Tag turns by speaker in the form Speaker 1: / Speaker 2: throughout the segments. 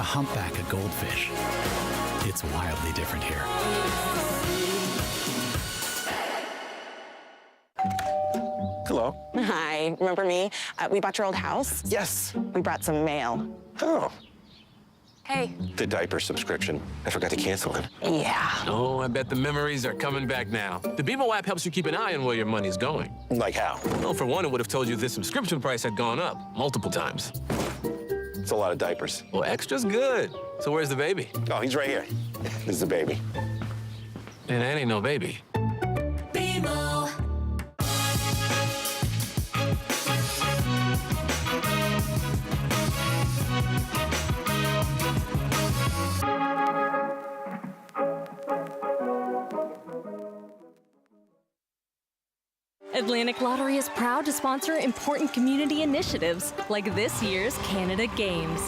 Speaker 1: a humpback a goldfish. It's wildly different here.
Speaker 2: Hello.
Speaker 3: Hi, remember me? We bought your old house.
Speaker 2: Yes.
Speaker 3: We brought some mail.
Speaker 2: Oh,
Speaker 3: Hey.
Speaker 2: the diaper subscription. I forgot to cancel it.
Speaker 3: Yeah.
Speaker 4: Oh, I bet the memories are coming back now. The BMO app helps you keep an eye on where your money's going.
Speaker 2: Like how?
Speaker 4: Well, for one, it would have told you this subscription price had gone up multiple times.
Speaker 2: It's a lot of diapers.
Speaker 4: Well, extra's good. So where's the baby?
Speaker 2: Oh, he's right here. This is the baby.
Speaker 4: And that ain't no baby.
Speaker 5: Atlantic Lottery is proud to sponsor important community initiatives like this year's Canada Games.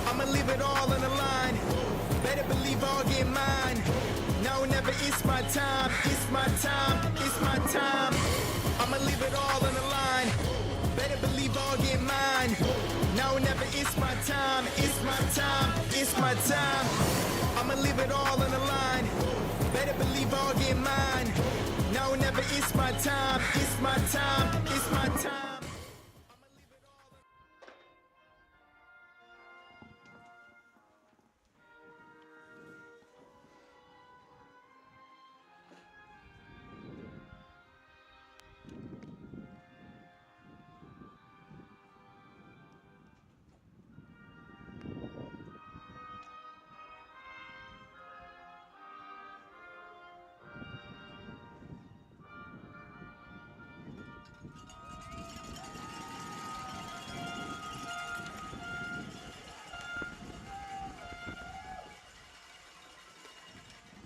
Speaker 6: I'ma leave it all on the line. Better believe I'll get mine. No, never, it's my time. It's my time. It's my time. I'ma leave it all on the line. Better believe I'll get mine. No, never, it's my time. It's my time. It's my time. I'ma leave it all on the line. Better believe I'll get mine. No, never, it's my time. It's my time. It's my time.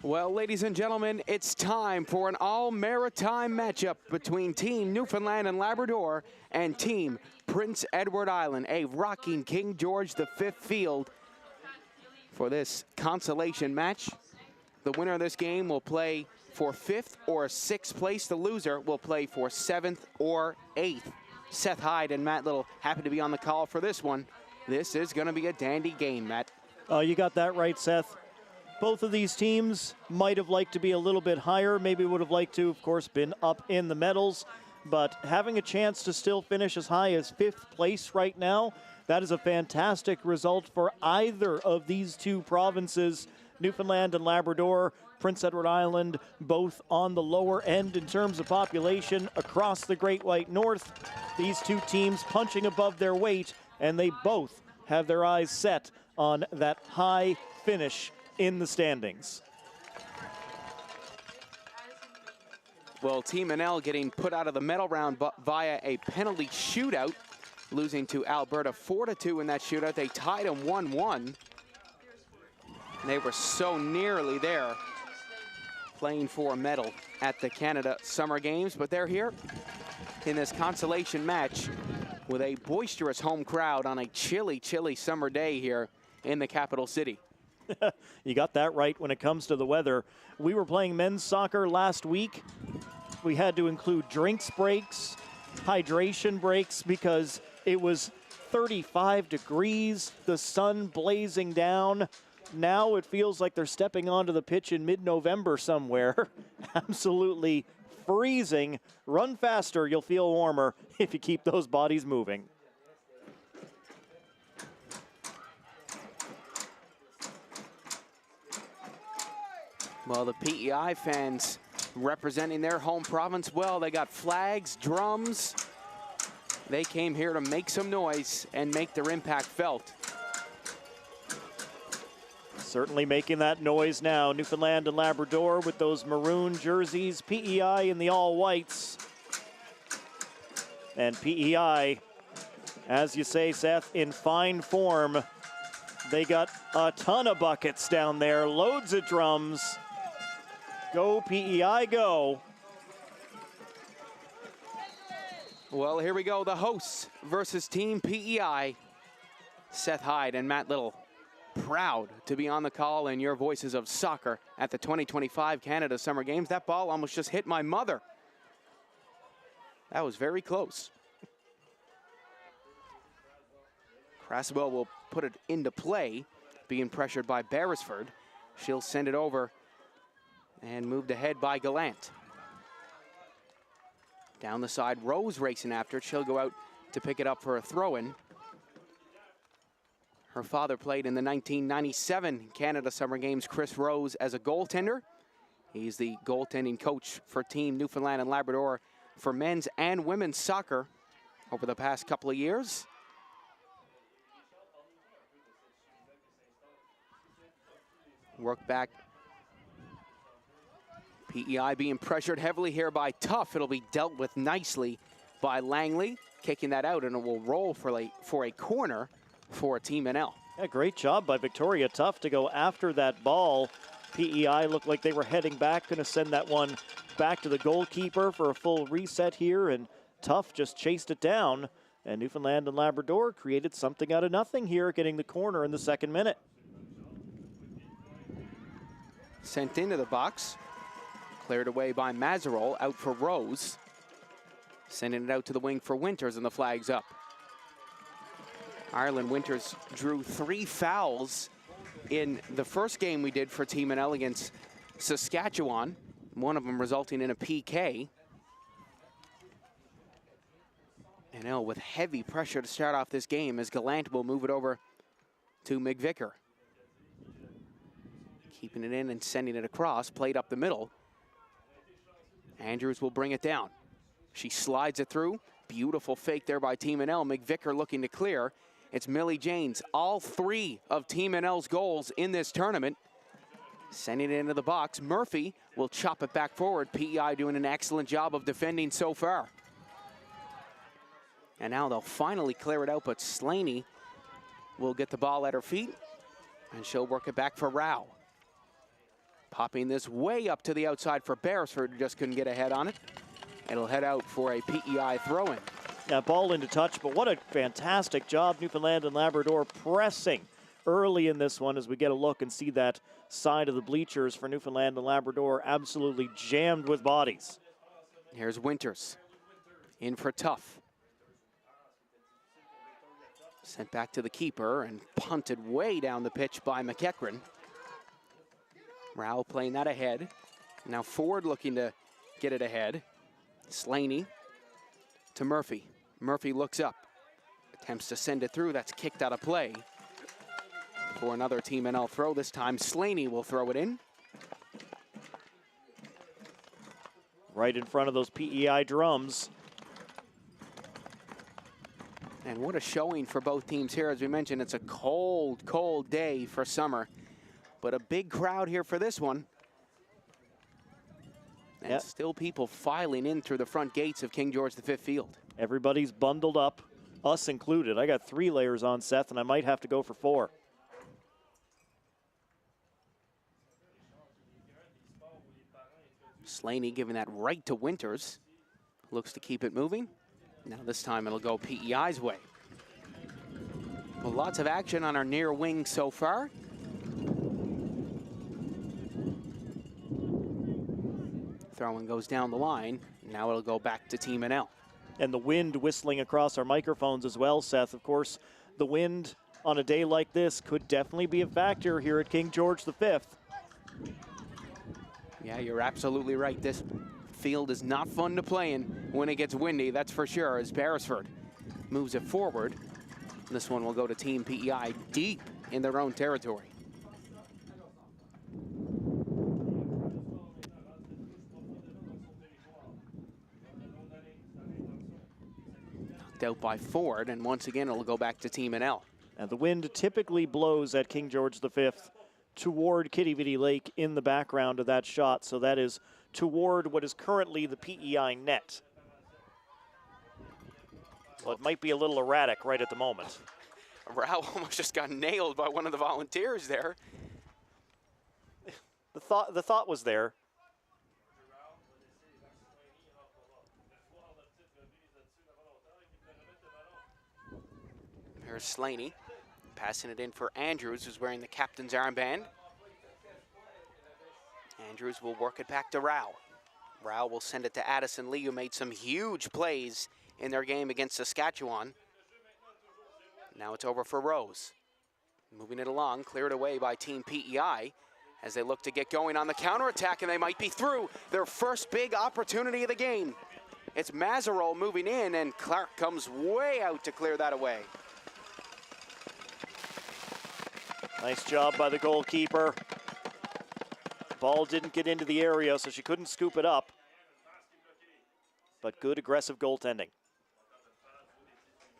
Speaker 7: Well, ladies and gentlemen, it's time for an all-maritime matchup between Team Newfoundland and Labrador and Team Prince Edward Island, a rocking King George V field for this consolation match. The winner of this game will play for 5th or 6th place. The loser will play for 7th or 8th. Seth Hyde and Matt Little happy to be on the call for this one. This is going to be a dandy game, Matt.
Speaker 8: Oh, you got that right, Seth. Both of these teams might have liked to be a little bit higher, maybe would have liked to, of course, been up in the medals, but having a chance to still finish as high as 5th place right now, that is a fantastic result for either of these two provinces, Newfoundland and Labrador. Prince Edward Island, both on the lower end in terms of population across the Great White North. These two teams punching above their weight, and they both have their eyes set on that high finish in the standings.
Speaker 7: Well, Team NL getting put out of the medal round via a penalty shootout, losing to Alberta 4-2 in that shootout. They tied them 1-1. They were so nearly there, playing for a medal at the Canada Summer Games, but they're here in this consolation match with a boisterous home crowd on a chilly, chilly summer day here in the capital city.
Speaker 8: You got that right when it comes to the weather. We were playing men's soccer last week. We had to include drinks breaks, hydration breaks, because it was 35 degrees, the sun blazing down. Now it feels like they're stepping onto the pitch in mid-November somewhere. Absolutely freezing. Run faster, you'll feel warmer if you keep those bodies moving.
Speaker 7: Well, the PEI fans representing their home province well. They got flags, drums. They came here to make some noise and make their impact felt.
Speaker 8: Certainly making that noise now. Newfoundland and Labrador with those maroon jerseys. PEI in the all whites. And PEI, as you say, Seth, in fine form. They got a ton of buckets down there, loads of drums. Go PEI, go.
Speaker 7: Well, here we go. The hosts versus Team PEI. Seth Hyde and Matt Little proud to be on the call in your voices of soccer at the 2025 Canada Summer Games. That ball almost just hit my mother. That was very close. Craswell will put it into play, being pressured by Beresford. She'll send it over and moved ahead by Gallant. Down the side, Rose racing after it. She'll go out to pick it up for a throw-in. Her father played in the 1997 Canada Summer Games, Chris Rose, as a goaltender. He's the goaltending coach for Team Newfoundland and Labrador for men's and women's soccer over the past couple of years. Work back. PEI being pressured heavily here by Tough. It'll be dealt with nicely by Langley, kicking that out, and it will roll for a corner for Team NL.
Speaker 8: Yeah, great job by Victoria Tough to go after that ball. PEI looked like they were heading back, going to send that one back to the goalkeeper for a full reset here, and Tough just chased it down, and Newfoundland and Labrador created something out of nothing here, getting the corner in the second minute.
Speaker 7: Sent into the box. Cleared away by Mazarol, out for Rose. Sending it out to the wing for Winters, and the flag's up. Ireland Winters drew 3 fouls in the first game we did for Team NL against Saskatchewan, one of them resulting in a PK. NL with heavy pressure to start off this game as Gallant will move it over to McVicker. Keeping it in and sending it across, played up the middle. Andrews will bring it down. She slides it through. Beautiful fake there by Team NL. McVicker looking to clear. It's Millie Janes. All 3 of Team NL's goals in this tournament. Sending it into the box. Murphy will chop it back forward. PEI doing an excellent job of defending so far. And now they'll finally clear it out, but Slaney will get the ball at her feet, and she'll work it back for Rao. Popping this way up to the outside for Beresford, who just couldn't get ahead on it. It'll head out for a PEI throw-in.
Speaker 8: Yeah, ball into touch, but what a fantastic job Newfoundland and Labrador pressing early in this one as we get a look and see that side of the bleachers for Newfoundland and Labrador absolutely jammed with bodies.
Speaker 7: Here's Winters. In for Tough. Sent back to the keeper and punted way down the pitch by McEachran. Rao playing that ahead. Now Ford looking to get it ahead. Slaney to Murphy. Murphy looks up. Attempts to send it through. That's kicked out of play. For another Team NL throw. This time Slaney will throw it in.
Speaker 8: Right in front of those PEI drums.
Speaker 7: And what a showing for both teams here. As we mentioned, it's a cold, cold day for summer. But a big crowd here for this one. And
Speaker 8: yep,
Speaker 7: still people filing in through the front gates of King George V Field.
Speaker 8: Everybody's bundled up, us included. I got 3 layers on, Seth, and I might have to go for 4.
Speaker 7: Slaney giving that right to Winters. Looks to keep it moving. Now this time it'll go PEI's way. Well, lots of action on our near wing so far. Throw-in goes down the line. Now it'll go back to Team NL.
Speaker 8: And the wind whistling across our microphones as well, Seth. Of course, the wind on a day like this could definitely be a factor here at King George V.
Speaker 7: Yeah, you're absolutely right. This field is not fun to play in when it gets windy, that's for sure, as Beresford moves it forward. This one will go to Team PEI deep in their own territory. Knocked out by Ford, and once again it'll go back to Team NL.
Speaker 8: And the wind typically blows at King George V toward Kitty Vitty Lake in the background of that shot, so that is toward what is currently the PEI net. Well, it might be a little erratic right at the moment.
Speaker 7: Rao almost just got nailed by one of the volunteers there.
Speaker 8: The thought was there.
Speaker 7: There's Slaney. Passing it in for Andrews, who's wearing the captain's armband. Andrews will work it back to Rao. Rao will send it to Addison Lee, who made some huge plays in their game against Saskatchewan. Now it's over for Rose. Moving it along, cleared away by Team PEI as they look to get going on the counterattack, and they might be through their first big opportunity of the game. It's Mazarol moving in, and Clark comes way out to clear that away.
Speaker 8: Nice job by the goalkeeper. Ball didn't get into the area, so she couldn't scoop it up. But good aggressive goaltending.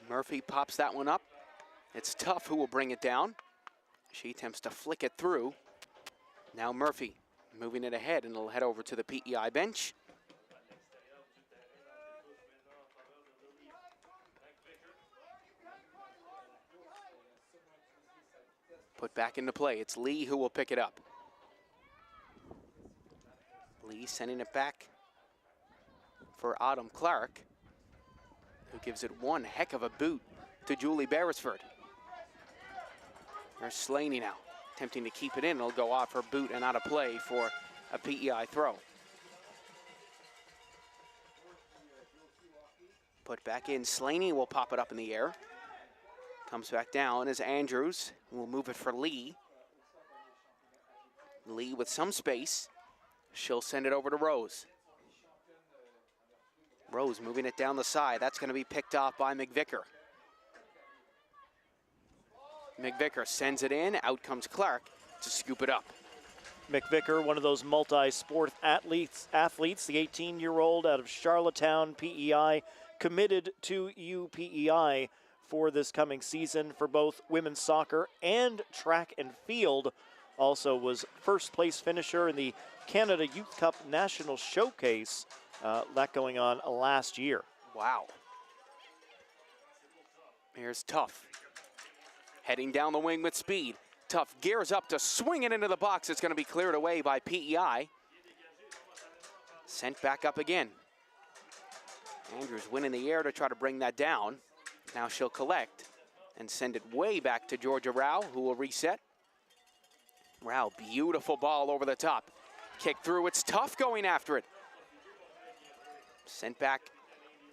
Speaker 7: Murphy pops that one up. It's Tough who will bring it down. She attempts to flick it through. Now Murphy moving it ahead, and it'll head over to the PEI bench. Put back into play. It's Lee who will pick it up. Lee sending it back for Autumn Clark, who gives it one heck of a boot to Julie Beresford. There's Slaney now, attempting to keep it in. It'll go off her boot and out of play for a PEI throw. Put back in, Slaney will pop it up in the air. Comes back down as Andrews will move it for Lee. Lee with some space. She'll send it over to Rose. Rose moving it down the side. That's going to be picked off by McVicker. McVicker sends it in. Out comes Clark to scoop it up.
Speaker 8: McVicker, one of those multi-sport athletes, the 18-year-old out of Charlottetown, PEI, committed to UPEI for this coming season for both women's soccer and track and field. Also was first place finisher in the Canada Youth Cup National Showcase, that going on last year.
Speaker 7: Wow. Here's Tough. Heading down the wing with speed. Tough gears up to swing it into the box. It's going to be cleared away by PEI. Sent back up again. Andrews winning the air to try to bring that down. Now she'll collect and send it way back to Georgia Rao, who will reset. Rao, beautiful ball over the top. Kick through, it's Tough going after it. Sent back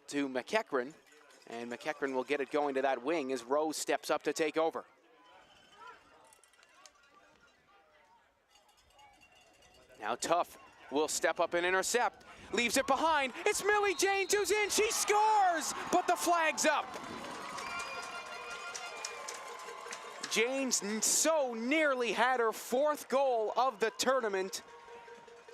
Speaker 7: to McEachran, and McEachran will get it going to that wing as Rose steps up to take over. Now Tough will step up and intercept. Leaves it behind. It's Millie James who's in. She scores, but the flag's up. James so nearly had her fourth goal of the tournament,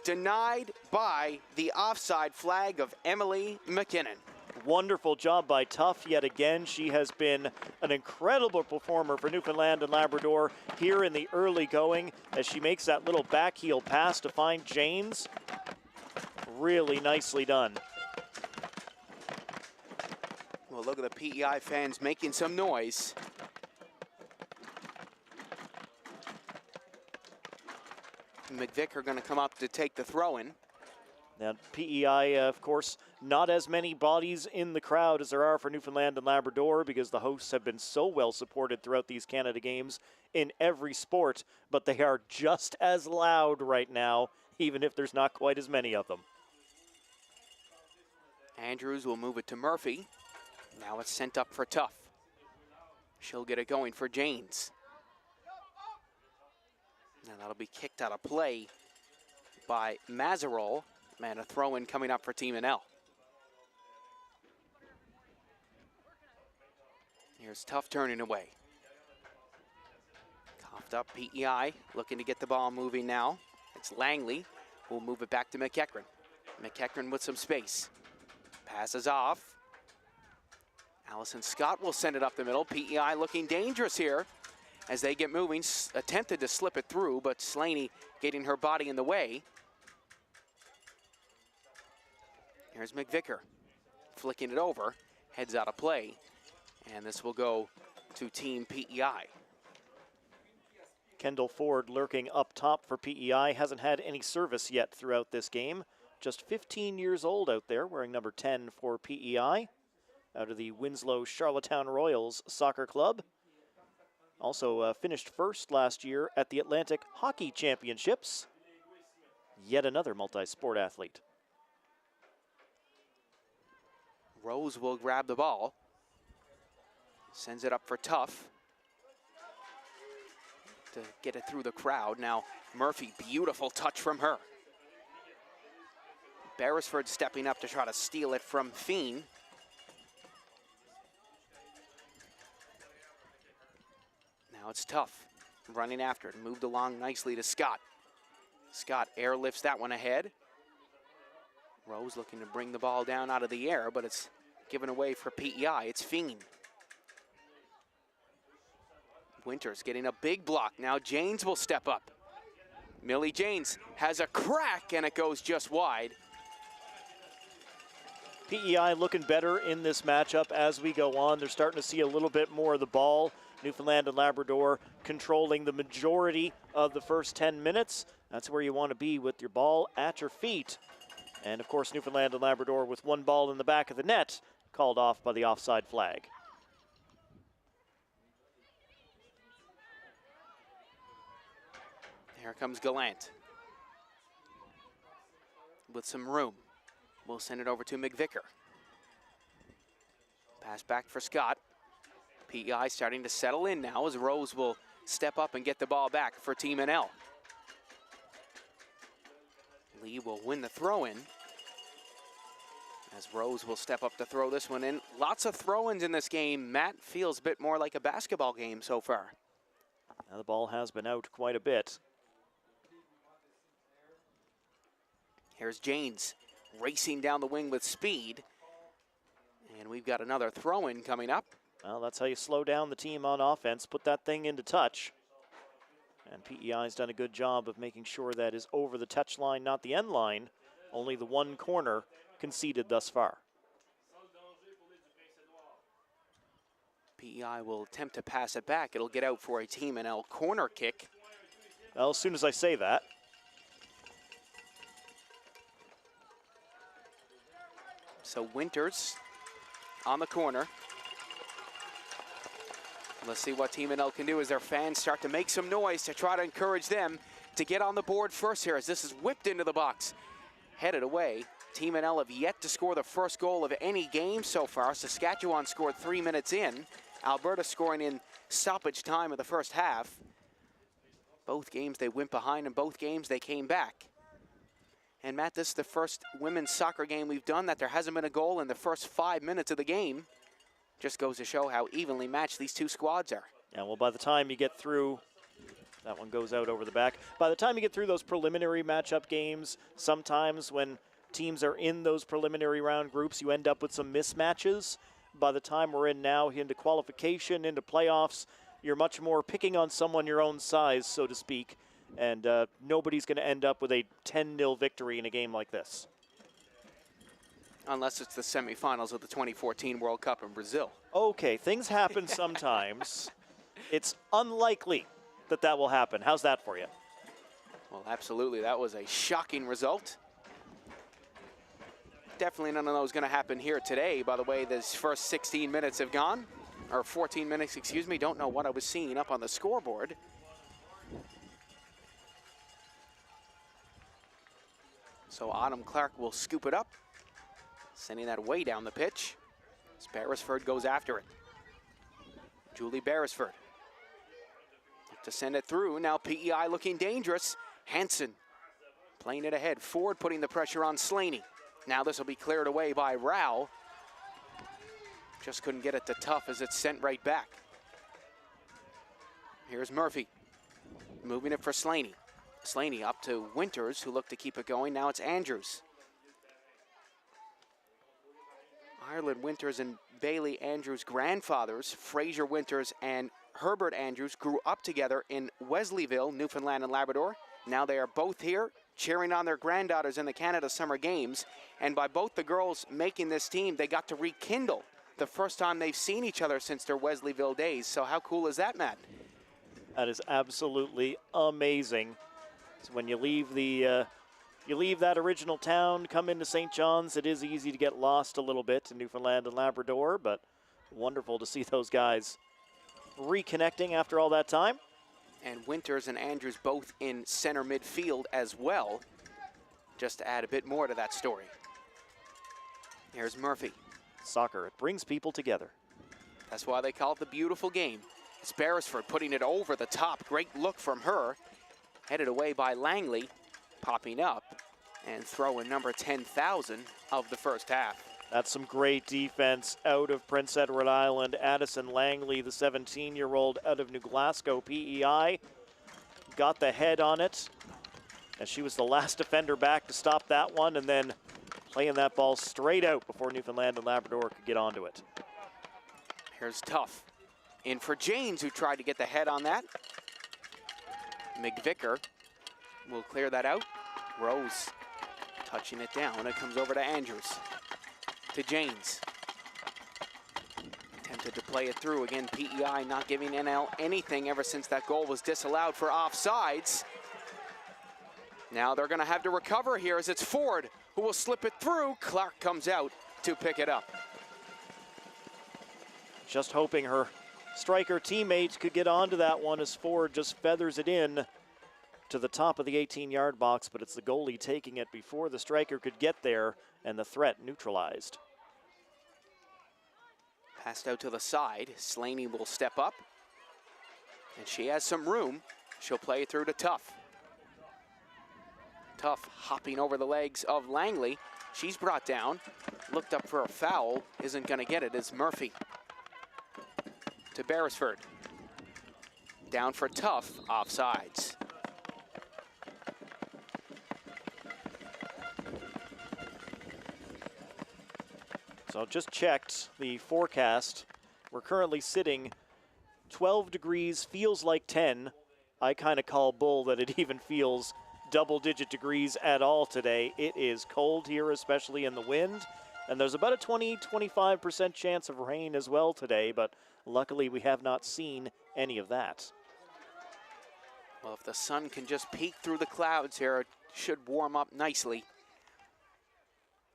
Speaker 7: denied by the offside flag of Emily McKinnon.
Speaker 8: Wonderful job by Tough yet again. She has been an incredible performer for Newfoundland and Labrador here in the early going as she makes that little back heel pass to find James. Really nicely done.
Speaker 7: Well, look at the PEI fans making some noise. McVicker going to come up to take the throw-in.
Speaker 8: Now, PEI, of course, not as many bodies in the crowd as there are for Newfoundland and Labrador because the hosts have been so well supported throughout these Canada Games in every sport, but they are just as loud right now, even if there's not quite as many of them.
Speaker 7: Andrews will move it to Murphy. Now it's sent up for Tough. She'll get it going for Janes. Now that'll be kicked out of play by Mazarol. And a throw-in coming up for Team NL. Here's Tough turning away. Coughed up PEI, looking to get the ball moving now. It's Langley who'll move it back to McEachran. McEachran with some space. Passes off. Allison Scott will send it up the middle. PEI looking dangerous here as they get moving. Attempted to slip it through, but Slaney getting her body in the way. Here's McVicker, flicking it over, heads out of play, and this will go to Team PEI.
Speaker 8: Kendall Ford lurking up top for PEI, hasn't had any service yet throughout this game. Just 15 years old out there, wearing number 10 for PEI, out of the Winslow Charlottetown Royals Soccer Club. Also finished first last year at the Atlantic Hockey Championships. Yet another multi-sport athlete.
Speaker 7: Rose will grab the ball. Sends it up for Tough to get it through the crowd. Now Murphy, beautiful touch from her. Beresford stepping up to try to steal it from Fiend. Now it's Tough, running after it, moved along nicely to Scott. Scott airlifts that one ahead. Rose looking to bring the ball down out of the air, but it's given away for PEI. It's Fiend. Winters getting a big block. Now Janes will step up. Millie Janes has a crack, and it goes just wide.
Speaker 8: PEI looking better in this matchup as we go on. They're starting to see a little bit more of the ball. Newfoundland and Labrador controlling the majority of the first 10 minutes. That's where you want to be, with your ball at your feet. And of course, Newfoundland and Labrador with one ball in the back of the net, called off by the offside flag.
Speaker 7: Here comes Gallant with some room. We'll send it over to McVicker. Pass back for Scott. PEI starting to settle in now as Rose will step up and get the ball back for Team NL. Lee will win the throw-in as Rose will step up to throw this one in. Lots of throw-ins in this game. Matt, feels a bit more like a basketball game so far.
Speaker 8: Now the ball has been out quite a bit.
Speaker 7: Here's Janes racing down the wing with speed. And we've got another throw-in coming up.
Speaker 8: Well, that's how you slow down the team on offense. Put that thing into touch. And PEI's done a good job of making sure that is over the touch line, not the end line. Only the one corner conceded thus far.
Speaker 7: PEI will attempt to pass it back. It'll get out for a Team NL corner kick.
Speaker 8: Well, as soon as I say that.
Speaker 7: So Winters on the corner. Let's see what Team NL can do as their fans start to make some noise to try to encourage them to get on the board first here, as this is whipped into the box. Headed away. Team NL have yet to score the first goal of any game so far. Saskatchewan scored 3 minutes in. Alberta scoring in stoppage time of the first half. Both games they went behind, and both games they came back. And Matt, this is the first women's soccer game we've done that there hasn't been a goal in the first 5 minutes of the game. Just goes to show how evenly matched these two squads are.
Speaker 8: Yeah, well, by the time you get through, that one goes out over the back. By the time you get through those preliminary matchup games, sometimes when teams are in those preliminary round groups, you end up with some mismatches. By the time we're in now into qualification, into playoffs, you're much more picking on someone your own size, so to speak, and nobody's going to end up with a 10-0 victory in a game like this.
Speaker 7: Unless it's the semifinals of the 2014 World Cup in Brazil.
Speaker 8: Okay, things happen sometimes. It's unlikely that that will happen. How's that for you?
Speaker 7: Well, absolutely. That was a shocking result. Definitely none of those going to happen here today. By the way, this first 16 minutes have gone. Or 14 minutes, excuse me. Don't know what I was seeing up on the scoreboard. So Autumn Clark will scoop it up, sending that way down the pitch as Beresford goes after it. Julie Beresford to send it through. Now PEI looking dangerous. Hansen playing it ahead. Ford putting the pressure on Slaney. Now this will be cleared away by Rao. Just couldn't get it to Tough as it's sent right back. Here's Murphy moving it for Slaney. Slaney up to Winters, who looked to keep it going. Now it's Andrews. Ireland Winters and Bailey Andrews' grandfathers, Fraser Winters and Herbert Andrews, grew up together in Wesleyville, Newfoundland and Labrador. Now they are both here cheering on their granddaughters in the Canada Summer Games. And by both the girls making this team, they got to rekindle the first time they've seen each other since their Wesleyville days. So how cool is that, Matt?
Speaker 8: That is absolutely amazing. So when you leave that original town, come into St. John's, it is easy to get lost a little bit in Newfoundland and Labrador, but wonderful to see those guys reconnecting after all that time.
Speaker 7: And Winters and Andrews both in center midfield as well, just to add a bit more to that story. Here's Murphy.
Speaker 8: Soccer, it brings people together.
Speaker 7: That's why they call it the beautiful game. It's Beresford putting it over the top. Great look from her. Headed away by Langley, popping up and throwing number 10,000 of the first half.
Speaker 8: That's some great defense out of Prince Edward Island. Addison Langley, the 17-year-old out of New Glasgow PEI, got the head on it. And she was the last defender back to stop that one, and then playing that ball straight out before Newfoundland and Labrador could get onto it.
Speaker 7: Here's Tough. In for Janes, who tried to get the head on that. McVicker will clear that out. Rose touching it down. It comes over to Andrews. To Janes. Attempted to play it through. Again, PEI not giving NL anything ever since that goal was disallowed for offsides. Now they're going to have to recover here as it's Ford who will slip it through. Clark comes out to pick it up.
Speaker 8: Just hoping her striker teammates could get onto that one as Ford just feathers it in to the top of the 18-yard box, but it's the goalie taking it before the striker could get there, and the threat neutralized.
Speaker 7: Passed out to the side. Slaney will step up, and she has some room. She'll play it through to Tough. Tough hopping over the legs of Langley. She's brought down. Looked up for a foul. Isn't going to get it. It's Murphy. To Beresford. Down for Tough. Offsides.
Speaker 8: So just checked the forecast. We're currently sitting 12 degrees, feels like 10. I kind of call bull that it even feels double-digit degrees at all today. It is cold here, especially in the wind, and there's about a 20-25% chance of rain as well today, but luckily we have not seen any of that.
Speaker 7: Well, if the sun can just peek through the clouds here, it should warm up nicely.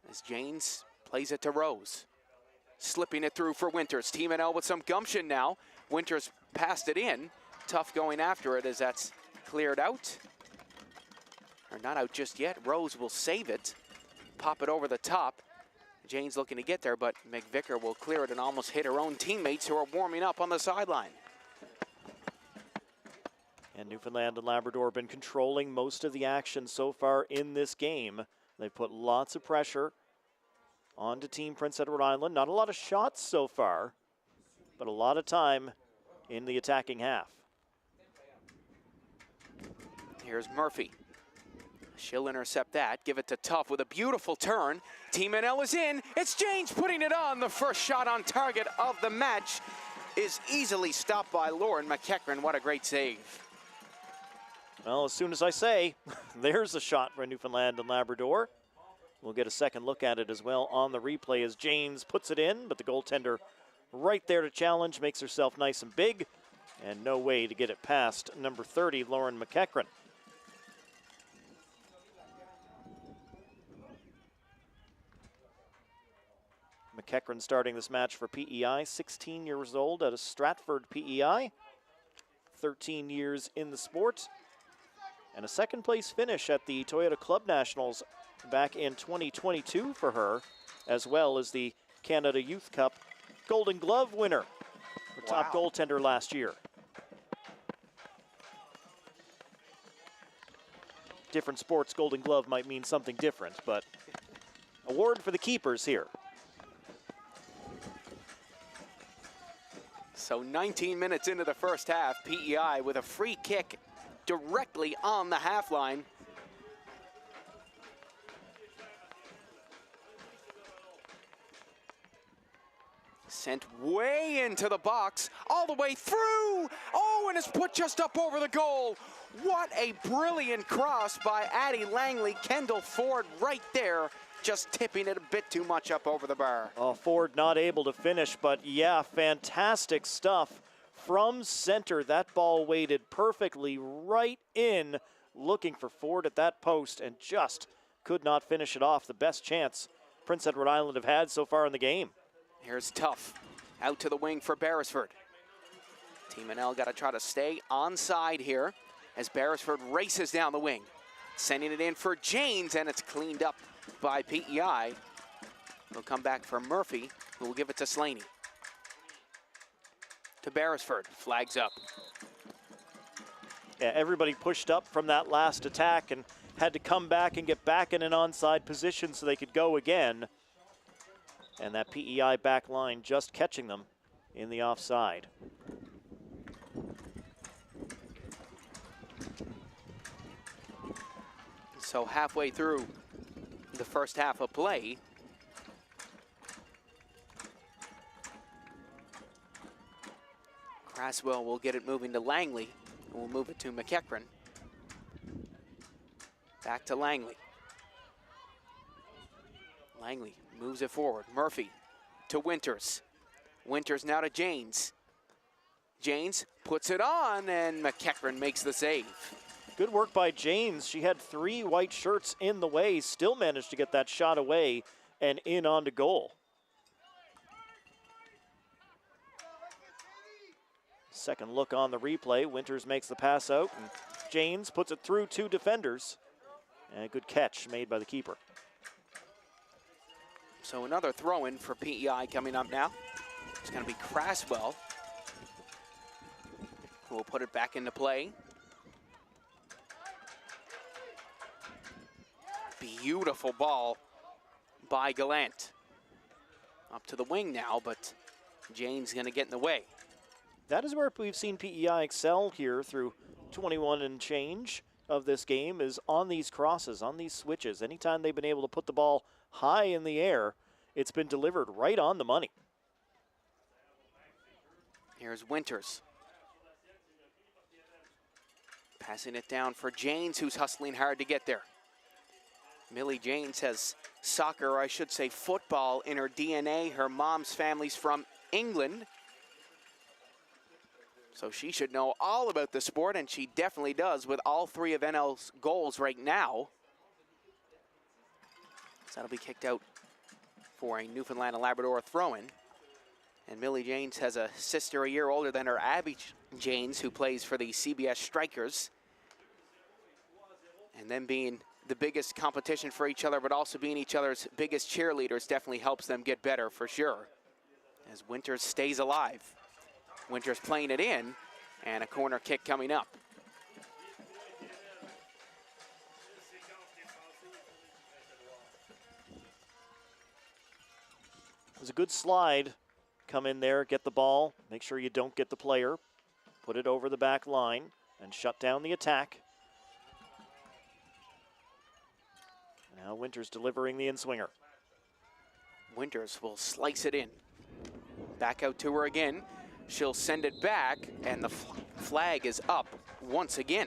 Speaker 7: As Janes plays it to Rose. Slipping it through for Winters. Team NL with some gumption now. Winters passed it in. Tough going after it as that's cleared out. Or not out just yet. Rose will save it. Pop it over the top. Jane's looking to get there, but McVicker will clear it and almost hit her own teammates who are warming up on the sideline.
Speaker 8: And Newfoundland and Labrador have been controlling most of the action so far in this game. They've put lots of pressure onto Team Prince Edward Island. Not a lot of shots so far, but a lot of time in the attacking half.
Speaker 7: Here's Murphy. She'll intercept that, give it to Tough with a beautiful turn. Team NL is in. It's Janes putting it on. The first shot on target of the match is easily stopped by Lauren McEachran. What a great save.
Speaker 8: Well, as soon as I say, there's a shot for Newfoundland and Labrador. We'll get a second look at it as well on the replay as Janes puts it in, but the goaltender right there to challenge, makes herself nice and big, and no way to get it past number 30, Lauren McEachran. McEachran starting this match for PEI, 16 years old out of Stratford, PEI, 13 years in the sport, and a second place finish at the Toyota Club Nationals back in 2022 for her, as well as the Canada Youth Cup Golden Glove winner, the top goaltender last year. Different sports, Golden Glove might mean something different, but award for the keepers here.
Speaker 7: So 19 minutes into the first half, PEI with a free kick directly on the half line. Sent way into the box, all the way through. Oh, and it's put just up over the goal. What a brilliant cross by Addie Langley. Kendall Ford right there, just tipping it a bit too much up over the bar.
Speaker 8: Oh, Ford not able to finish, but yeah, fantastic stuff from center. That ball weighted perfectly right in, looking for Ford at that post, and just could not finish it off. The best chance Prince Edward Island have had so far in the game.
Speaker 7: Here's Tough, out to the wing for Beresford. Team NL got to try to stay onside here as Beresford races down the wing. Sending it in for Janes, and it's cleaned up by PEI. He'll come back for Murphy, who will give it to Slaney. To Beresford, flags up.
Speaker 8: Yeah, everybody pushed up from that last attack and had to come back and get back in an onside position so they could go again. And that PEI back line just catching them in the offside.
Speaker 7: So halfway through the first half of play, Craswell will get it moving to Langley, and we'll move it to McEachran. Back to Langley. Langley moves it forward. Murphy to Winters. Winters now to Janes. Janes puts it on, and McEachran makes the save.
Speaker 8: Good work by Janes. She had 3 white shirts in the way, still managed to get that shot away and in onto goal. Second look on the replay. Winters makes the pass out, and Janes puts it through 2 defenders. And a good catch made by the keeper.
Speaker 7: So another throw-in for PEI coming up now. It's going to be Craswell who will put it back into play. Beautiful ball by Gallant. Up to the wing now, but Jane's going to get in the way.
Speaker 8: That is where we've seen PEI excel here through 21 and change of this game, is on these crosses, on these switches. Anytime they've been able to put the ball high in the air, it's been delivered right on the money.
Speaker 7: Here's Winters. Passing it down for Janes, who's hustling hard to get there. Millie Janes has soccer, or I should say football, in her DNA. Her mom's family's from England, so she should know all about the sport, and she definitely does with all 3 of NL's goals right now. So that'll be kicked out for a Newfoundland and Labrador throw-in. And Millie Janes has a sister a year older than her, Abby Janes, who plays for the CBS Strikers. And them being the biggest competition for each other, but also being each other's biggest cheerleaders, definitely helps them get better for sure. As Winters stays alive. Winters playing it in, and a corner kick coming up.
Speaker 8: It was a good slide. Come in there, get the ball, make sure you don't get the player, put it over the back line, and shut down the attack. Now Winters delivering the in-swinger.
Speaker 7: Winters will slice it in. Back out to her again. She'll send it back, and the flag is up once again.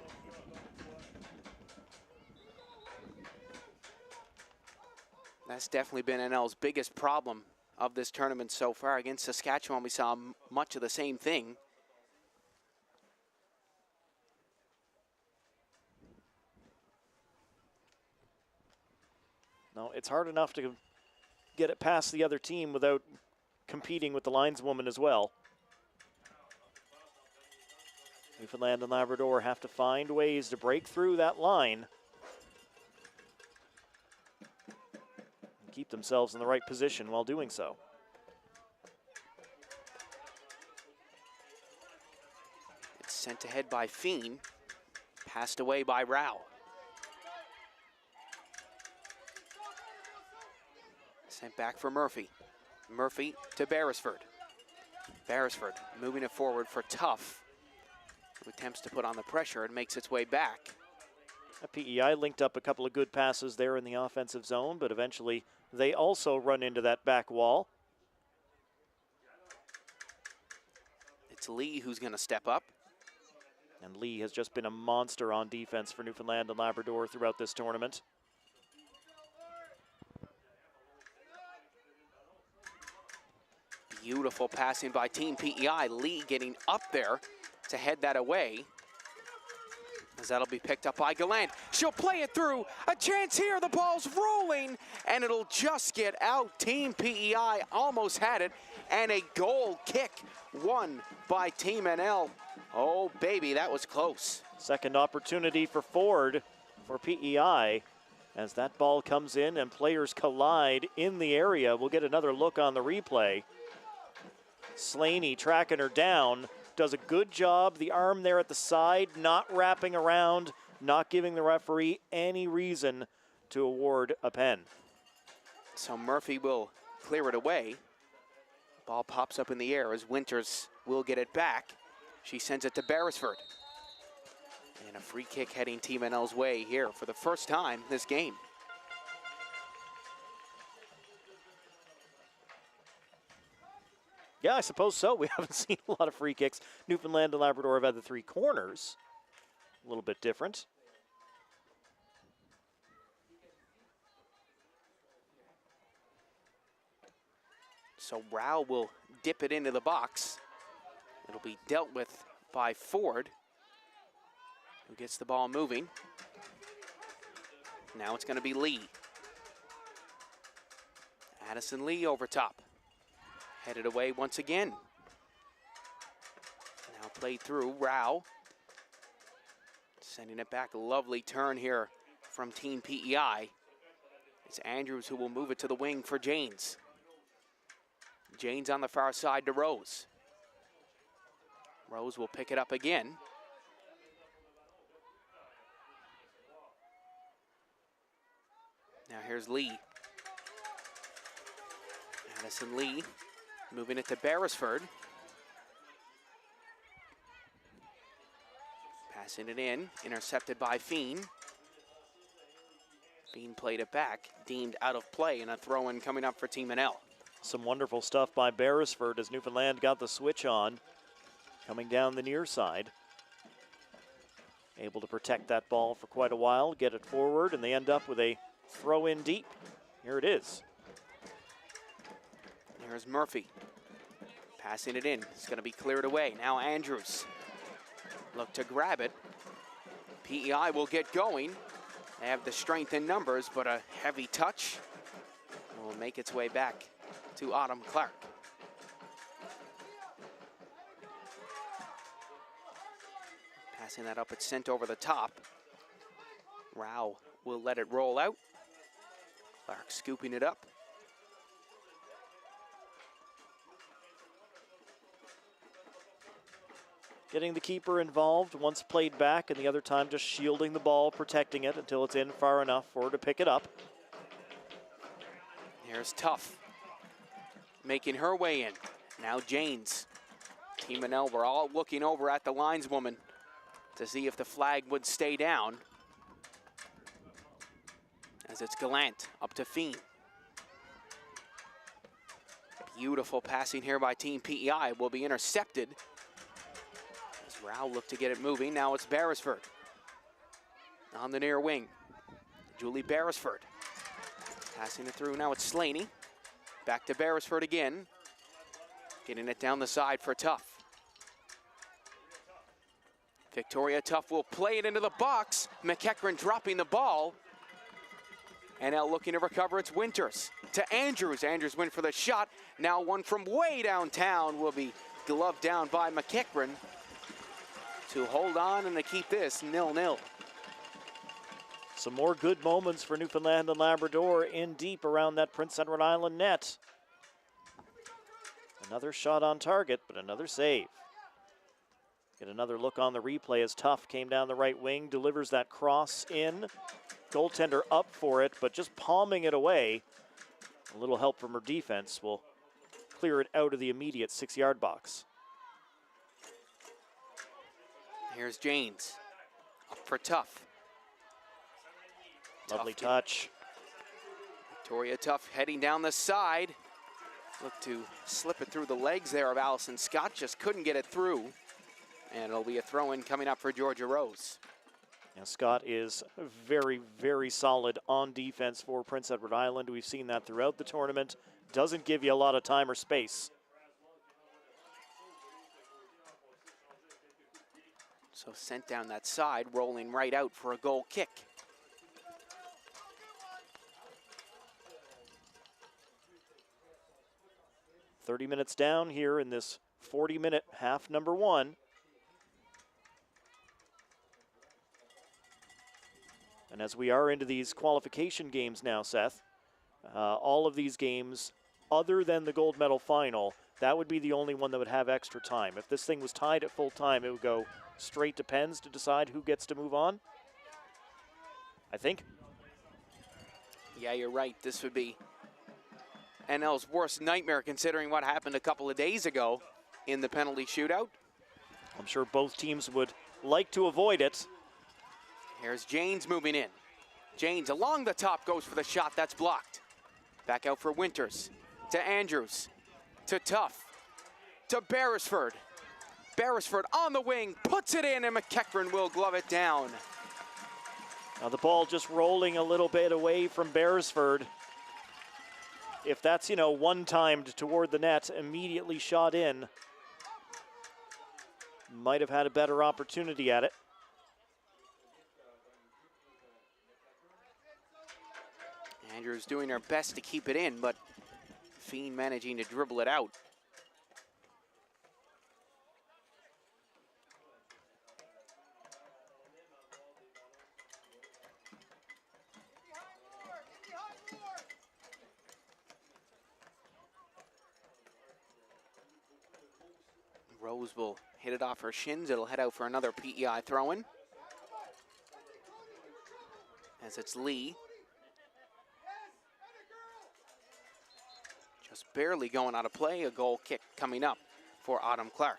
Speaker 7: That's definitely been NL's biggest problem of this tournament so far. Against Saskatchewan, we saw much of the same thing.
Speaker 8: No, it's hard enough to get it past the other team without competing with the lineswoman as well. Newfoundland and Labrador have to find ways to break through that line and keep themselves in the right position while doing so.
Speaker 7: It's sent ahead by Feen, passed away by Rao. Sent back for Murphy. Murphy to Beresford. Beresford moving it forward for Tough, who attempts to put on the pressure and makes its way back.
Speaker 8: PEI linked up a couple of good passes there in the offensive zone, but eventually they also run into that back wall.
Speaker 7: It's Lee who's going to step up.
Speaker 8: And Lee has just been a monster on defense for Newfoundland and Labrador throughout this tournament.
Speaker 7: Beautiful passing by Team PEI. Lee getting up there to head that away, as that'll be picked up by Gallant. She'll play it through. A chance here. The ball's rolling, and it'll just get out. Team PEI almost had it, and a goal kick won by Team NL. Oh, baby, that was close.
Speaker 8: Second opportunity for Ford for PEI as that ball comes in and players collide in the area. We'll get another look on the replay. Slaney tracking her down, does a good job. The arm there at the side, not wrapping around, not giving the referee any reason to award a pen.
Speaker 7: So Murphy will clear it away. Ball pops up in the air as Winters will get it back. She sends it to Beresford. And a free kick heading Team NL's way here for the first time this game.
Speaker 8: Yeah, I suppose so. We haven't seen a lot of free kicks. Newfoundland and Labrador have had the three corners. A little bit different.
Speaker 7: So Rao will dip it into the box. It'll be dealt with by Ford, who gets the ball moving. Now it's going to be Lee. Addison Lee over top. Headed away once again. Now played through Rao. Sending it back. A lovely turn here from Team PEI. It's Andrews who will move it to the wing for Janes. Janes on the far side to Rose. Rose will pick it up again. Now here's Lee. Addison Lee moving it to Beresford. Passing it in, intercepted by Feen. Feen played it back, deemed out of play, and a throw-in coming up for Team NL.
Speaker 8: Some wonderful stuff by Beresford as Newfoundland got the switch on. Coming down the near side. Able to protect that ball for quite a while, get it forward, and they end up with a throw in deep. Here it is.
Speaker 7: Here's Murphy. Passing it in. It's going to be cleared away. Now Andrews. Look to grab it. PEI will get going. They have the strength in numbers, but a heavy touch will make its way back to Autumn Clark. Passing that up, it's sent over the top. Rao will let it roll out. Clark scooping it up.
Speaker 8: Getting the keeper involved once played back, and the other time just shielding the ball, protecting it until it's in far enough for her to pick it up.
Speaker 7: Here's Tuff making her way in. Now Janes. Team NL were all looking over at the lineswoman to see if the flag would stay down. As it's Gallant up to Feen. Beautiful passing here by Team PEI will be intercepted. As Rao looked to get it moving, now it's Beresford. On the near wing, Julie Beresford. Passing it through, now it's Slaney. Back to Beresford again. Getting it down the side for Tuff. Victoria Tuff will play it into the box. McEachran dropping the ball. And now looking to recover, it's Winters to Andrews. Andrews went for the shot. Now one from way downtown will be gloved down by McEachran to hold on and to keep this 0-0.
Speaker 8: Some more good moments for Newfoundland and Labrador in deep around that Prince Edward Island net. Another shot on target, but another save. Get another look on the replay as Tuff came down the right wing, delivers that cross in. Goaltender up for it, but just palming it away. A little help from her defense will clear it out of the immediate 6-yard box.
Speaker 7: Here's Janes up for Tuff.
Speaker 8: Lovely touch.
Speaker 7: Victoria Tuff heading down the side. Look to slip it through the legs there of Allison Scott, just couldn't get it through. And it'll be a throw-in coming up for Georgia Rose.
Speaker 8: And Scott is very, very solid on defense for Prince Edward Island. We've seen that throughout the tournament. Doesn't give you a lot of time or space.
Speaker 7: So sent down that side, rolling right out for a goal kick.
Speaker 8: 30 minutes down here in this 40-minute half number one. And as we are into these qualification games now, Seth, all of these games, other than the gold medal final, that would be the only one that would have extra time. If this thing was tied at full time, it would go straight to pens to decide who gets to move on, I think.
Speaker 7: Yeah, you're right. This would be NL's worst nightmare considering what happened a couple of days ago in the penalty shootout.
Speaker 8: I'm sure both teams would like to avoid it.
Speaker 7: Here's Janes moving in. Janes along the top goes for the shot that's blocked. Back out for Winters, to Andrews, to Tuff, to Beresford. Beresford on the wing, puts it in, and McEachran will glove it down.
Speaker 8: Now the ball just rolling a little bit away from Beresford. If that's, one-timed toward the net, immediately shot in, might have had a better opportunity at it.
Speaker 7: Andrews doing her best to keep it in, but Fiend managing to dribble it out. Rose will hit it off her shins. It'll head out for another PEI throw-in. As it's Lee. Just barely going out of play. A goal kick coming up for Autumn Clark.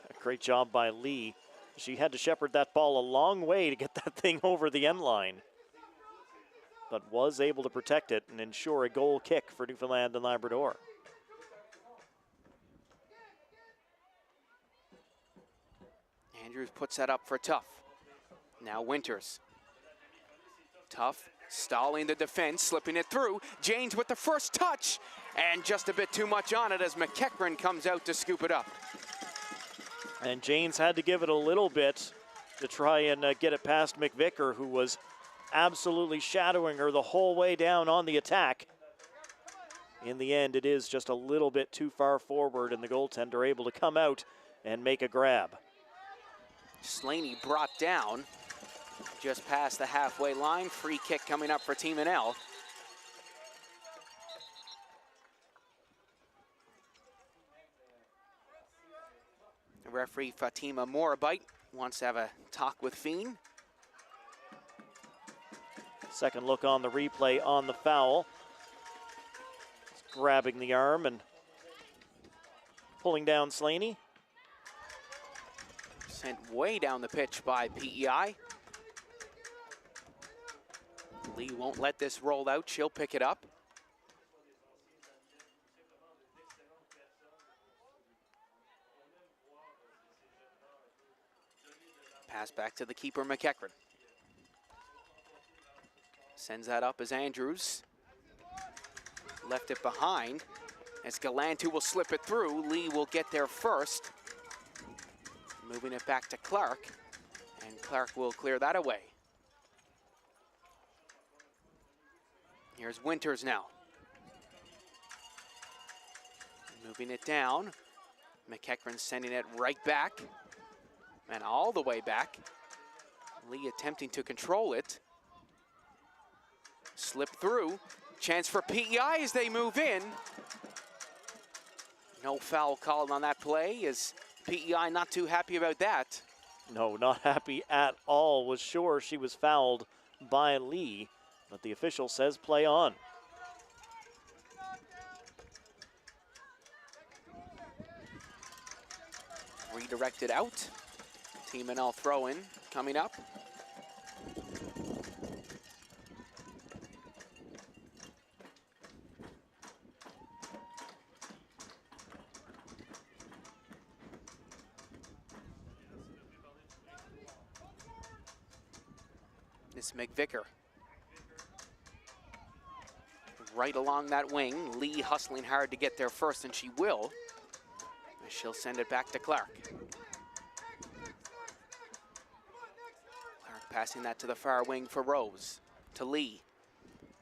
Speaker 8: A great job by Lee. She had to shepherd that ball a long way to get that thing over the end line, but was able to protect it and ensure a goal kick for Newfoundland and Labrador.
Speaker 7: Andrews puts that up for Tuff. Now Winters. Tuff stalling the defense, slipping it through. Janes with the first touch, and just a bit too much on it as McEachran comes out to scoop it up.
Speaker 8: And Janes had to give it a little bit to try and get it past McVicker, who was absolutely shadowing her the whole way down on the attack. In the end, it is just a little bit too far forward, and the goaltender able to come out and make a grab.
Speaker 7: Slaney brought down just past the halfway line. Free kick coming up for Team NL. The referee Fatima Morabite wants to have a talk with Fiend.
Speaker 8: Second look on the replay on the foul. Grabbing the arm and pulling down Slaney.
Speaker 7: Sent way down the pitch by PEI. Lee won't let this roll out. She'll pick it up. Pass back to the keeper, McEachran. Sends that up as Andrews. Left it behind. As Galantu will slip it through. Lee will get there first. Moving it back to Clark, and Clark will clear that away. Here's Winters now. Moving it down. McEachran sending it right back, and all the way back. Lee attempting to control it. Slip through. Chance for PEI as they move in. No foul called on that play as PEI not too happy about that.
Speaker 8: No, not happy at all. Was sure she was fouled by Lee, but the official says play on.
Speaker 7: Redirected out. Team NL throw-in coming up. This McVicker. Right along that wing. Lee hustling hard to get there first, and she will. She'll send it back to Clark. Clark passing that to the far wing for Rose. To Lee.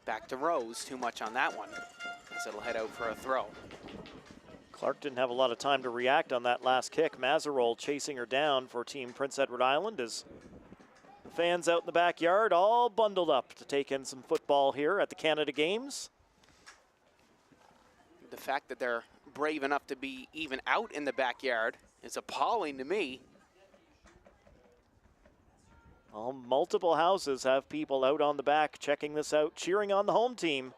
Speaker 7: Back to Rose. Too much on that one, as it'll head out for a throw.
Speaker 8: Clark didn't have a lot of time to react on that last kick. Mazarol chasing her down for Team Prince Edward Island as the fans out in the backyard all bundled up to take in some football here at the Canada Games.
Speaker 7: The fact that they're brave enough to be even out in the backyard is appalling to me.
Speaker 8: Well, multiple houses have people out on the back checking this out, cheering on the home team.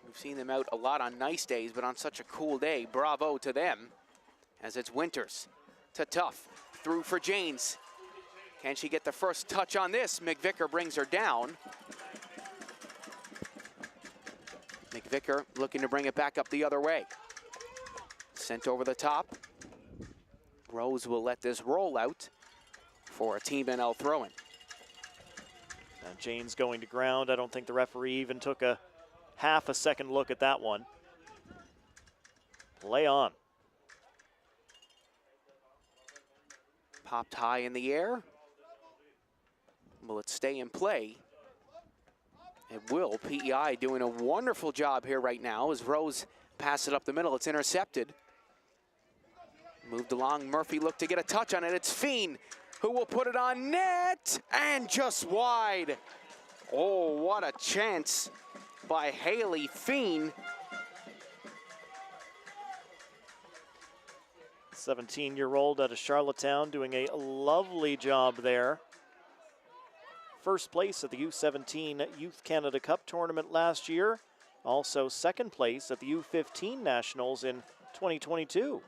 Speaker 7: We've seen them out a lot on nice days, but on such a cool day, bravo to them. As it's Winters to Tough, through for Janes. Can she get the first touch on this? McVicker brings her down. McVicker looking to bring it back up the other way. Sent over the top. Rose will let this roll out for a Team NL throw-in.
Speaker 8: Now Jane's going to ground. I don't think the referee even took a half a second look at that one. Play on.
Speaker 7: Popped high in the air. Will it stay in play? It will. PEI doing a wonderful job here right now as Rose passes it up the middle. It's intercepted. Moved along. Murphy looked to get a touch on it. It's Fiend who will put it on net and just wide. Oh, what a chance by Haley Fiend.
Speaker 8: 17-year-old out of Charlottetown doing a lovely job there. First place at the U17 Youth Canada Cup tournament last year. Also second place at the U15 Nationals in 2022.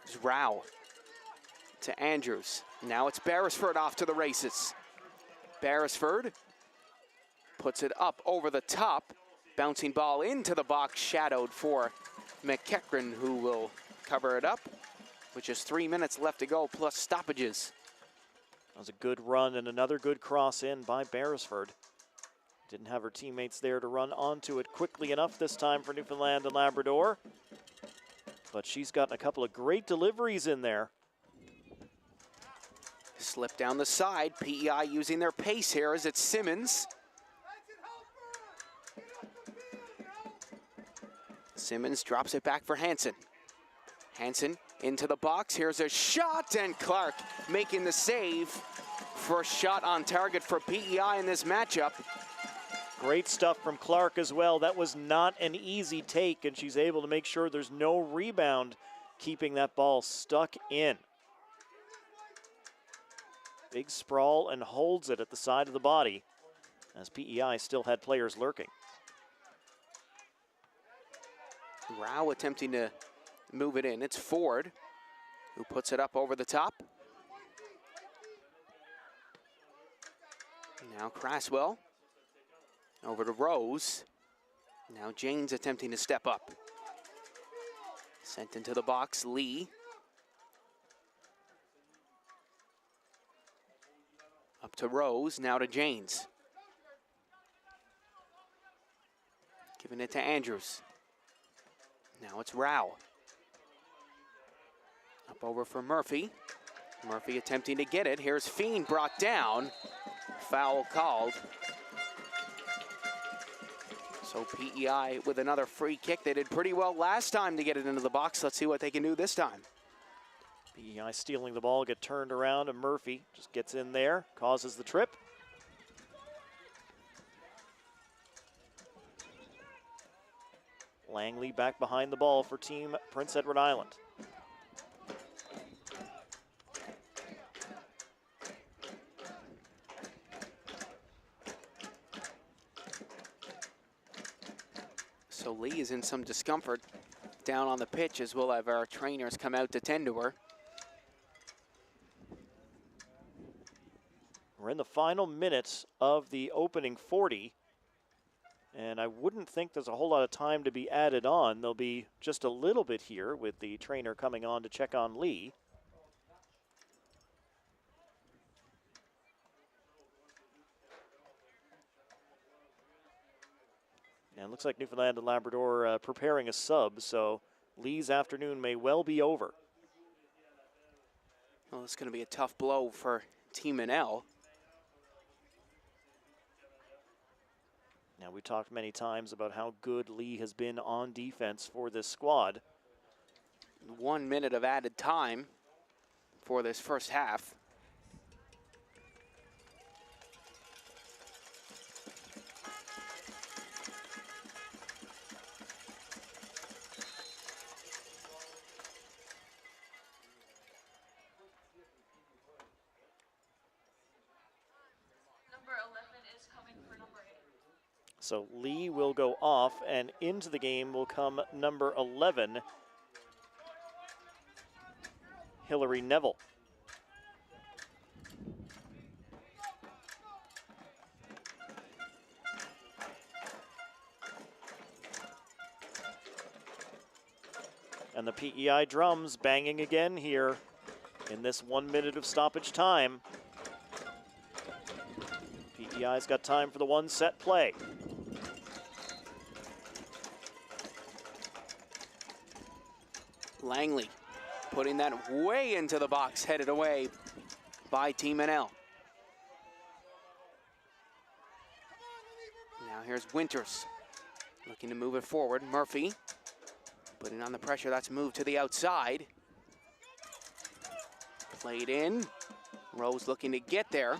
Speaker 7: Here's Rao to Andrews. Now it's Beresford off to the races. Beresford puts it up over the top. Bouncing ball into the box, shadowed for McEachran, who will cover it up, with just 3 minutes left to go, plus stoppages.
Speaker 8: That was a good run and another good cross in by Beresford. Didn't have her teammates there to run onto it quickly enough this time for Newfoundland and Labrador. But she's gotten a couple of great deliveries in there.
Speaker 7: Slip down the side. PEI using their pace here as it's Simmons. Simmons drops it back for Hansen. Hansen into the box. Here's a shot, and Clark making the save. First shot on target for PEI in this matchup.
Speaker 8: Great stuff from Clark as well. That was not an easy take, and she's able to make sure there's no rebound, keeping that ball stuck in. Big sprawl and holds it at the side of the body, as PEI still had players lurking.
Speaker 7: Rao attempting to move it in. It's Ford who puts it up over the top. Now Craswell over to Rose. Now Jane's attempting to step up. Sent into the box, Lee. Up to Rose, now to Janes. Giving it to Andrews. Now it's Rao. Up over for Murphy. Murphy attempting to get it. Here's Fiend brought down. Foul called. So PEI with another free kick. They did pretty well last time to get it into the box. Let's see what they can do this time.
Speaker 8: PEI stealing the ball, get turned around, and Murphy just gets in there, causes the trip. Langley back behind the ball for Team Prince Edward Island.
Speaker 7: So Lee is in some discomfort down on the pitch, as we'll have our trainers come out to tend to her.
Speaker 8: We're in the final minutes of the opening 40. And I wouldn't think there's a whole lot of time to be added on. There'll be just a little bit here with the trainer coming on to check on Lee. And it looks like Newfoundland and Labrador preparing a sub, so Lee's afternoon may well be over.
Speaker 7: Well, it's going to be a tough blow for Team NL.
Speaker 8: Now, we talked many times about how good Lee has been on defense for this squad.
Speaker 7: 1 minute of added time for this first half.
Speaker 8: So Lee will go off, and into the game will come number 11, Hillary Neville. And the PEI drums banging again here in this 1 minute of stoppage time. PEI's got time for the one set play.
Speaker 7: Langley putting that way into the box, headed away by Team NL. Now here's Winters looking to move it forward. Murphy putting on the pressure. That's moved to the outside. Played in. Rose looking to get there.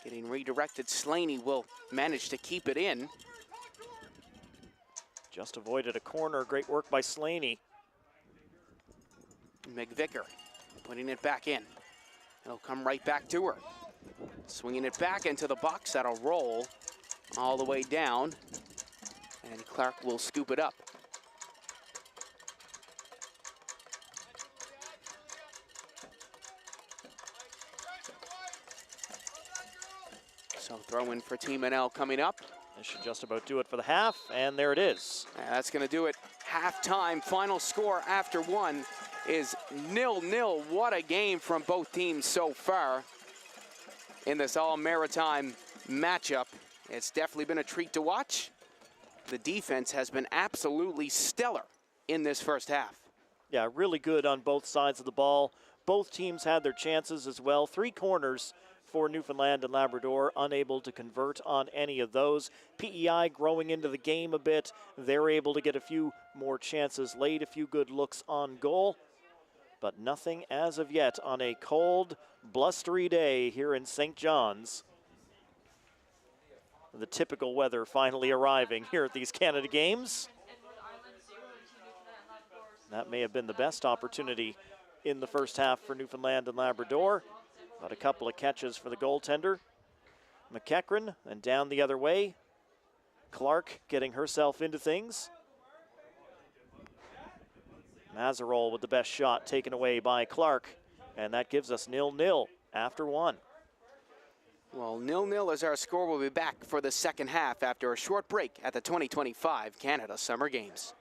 Speaker 7: Getting redirected. Slaney will manage to keep it in.
Speaker 8: Just avoided a corner. Great work by Slaney.
Speaker 7: McVicker putting it back in. It'll come right back to her. Swinging it back into the box. That'll roll all the way down. And Clark will scoop it up. So throw in for Team NL coming up.
Speaker 8: This should just about do it for the half, and there it is.
Speaker 7: That's going to do it. Halftime final score after one is 0-0. What a game from both teams so far in this all-maritime matchup. It's definitely been a treat to watch. The defense has been absolutely stellar in this first half.
Speaker 8: Yeah, really good on both sides of the ball. Both teams had their chances as well. 3 corners for Newfoundland and Labrador, unable to convert on any of those. PEI growing into the game a bit. They're able to get a few more chances late, a few good looks on goal, but nothing as of yet on a cold, blustery day here in St. John's. The typical weather finally arriving here at these Canada Games. That may have been the best opportunity in the first half for Newfoundland and Labrador. But a couple of catches for the goaltender. McEachran, and down the other way. Clark getting herself into things. Mazarol with the best shot taken away by Clark. And that gives us 0-0 after one.
Speaker 7: Well, 0-0 is our score. We'll be back for the second half after a short break at the 2025 Canada Summer Games.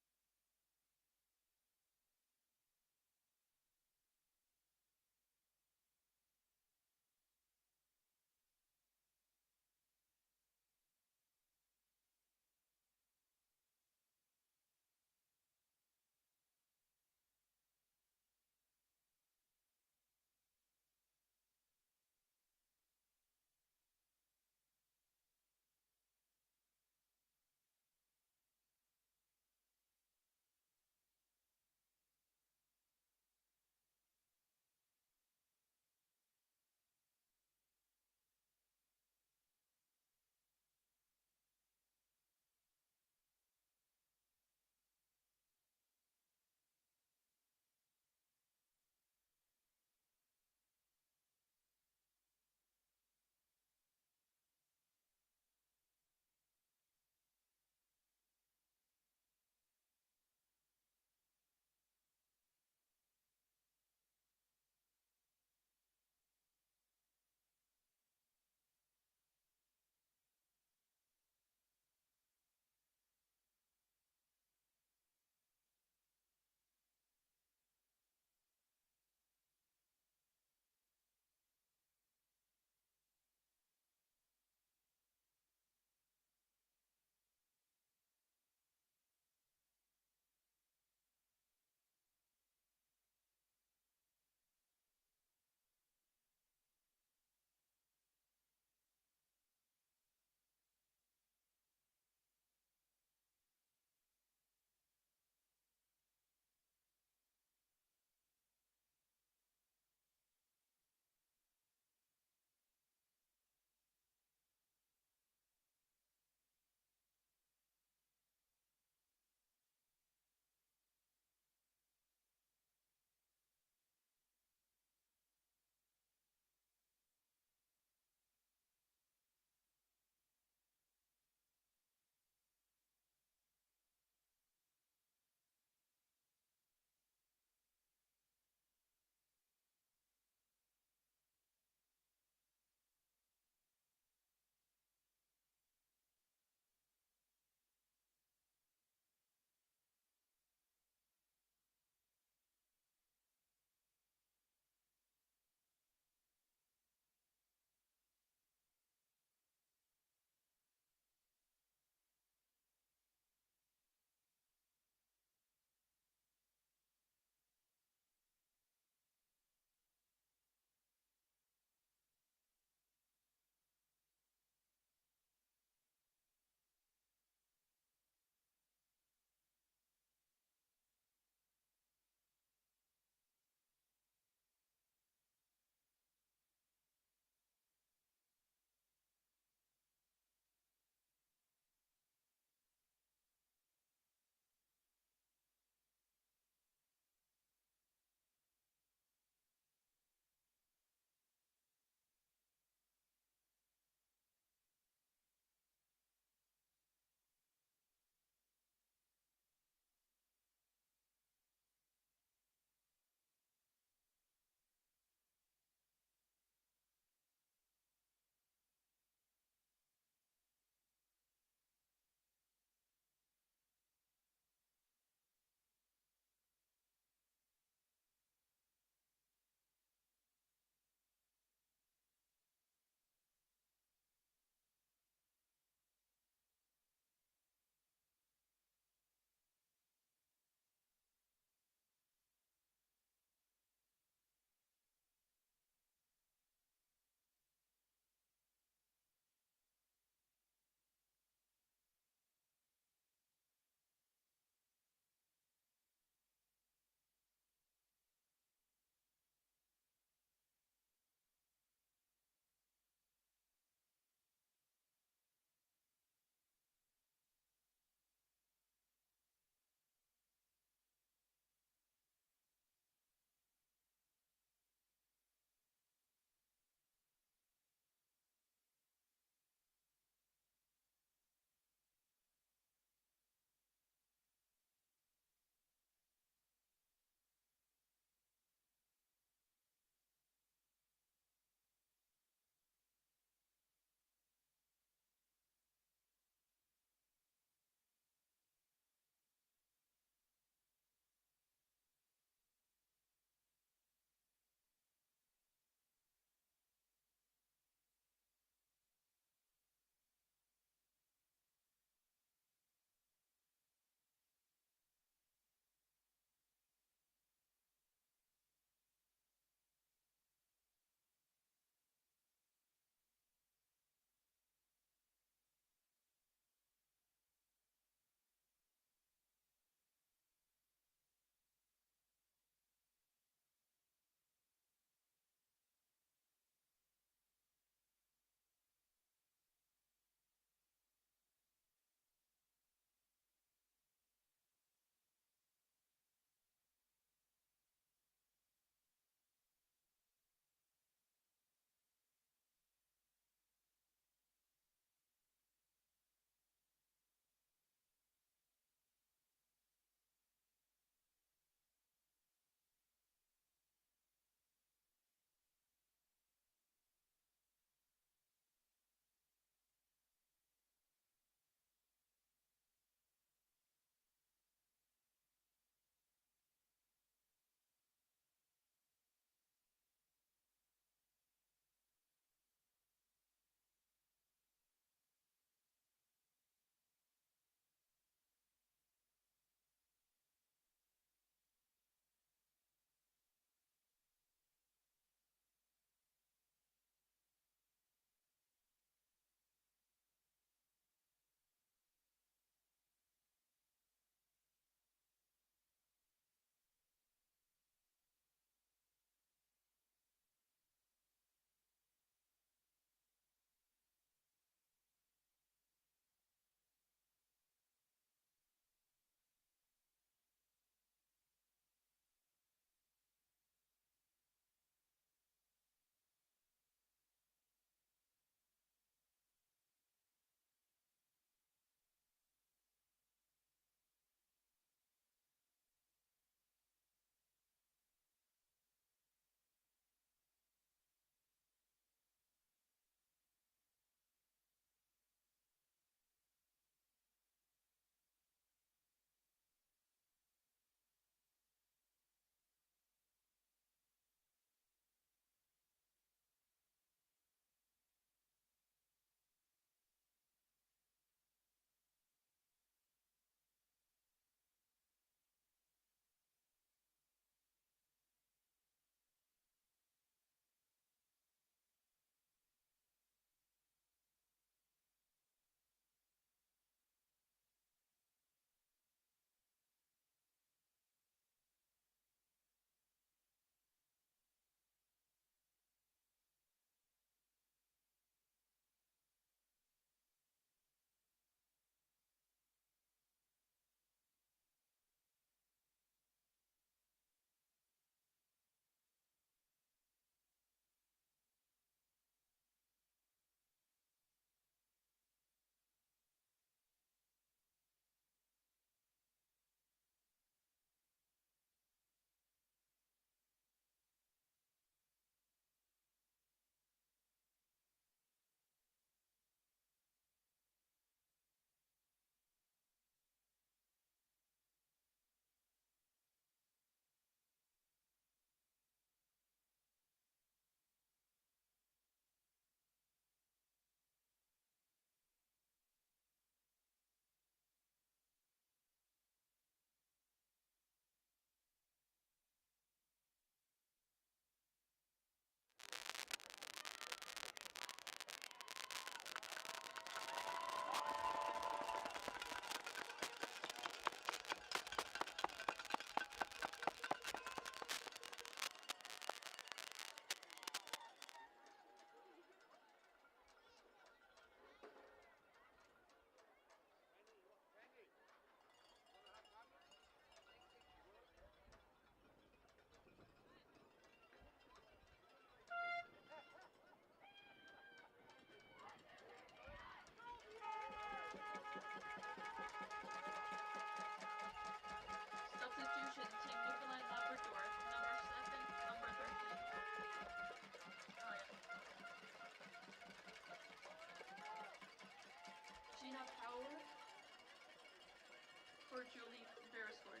Speaker 9: for Julie Beresford.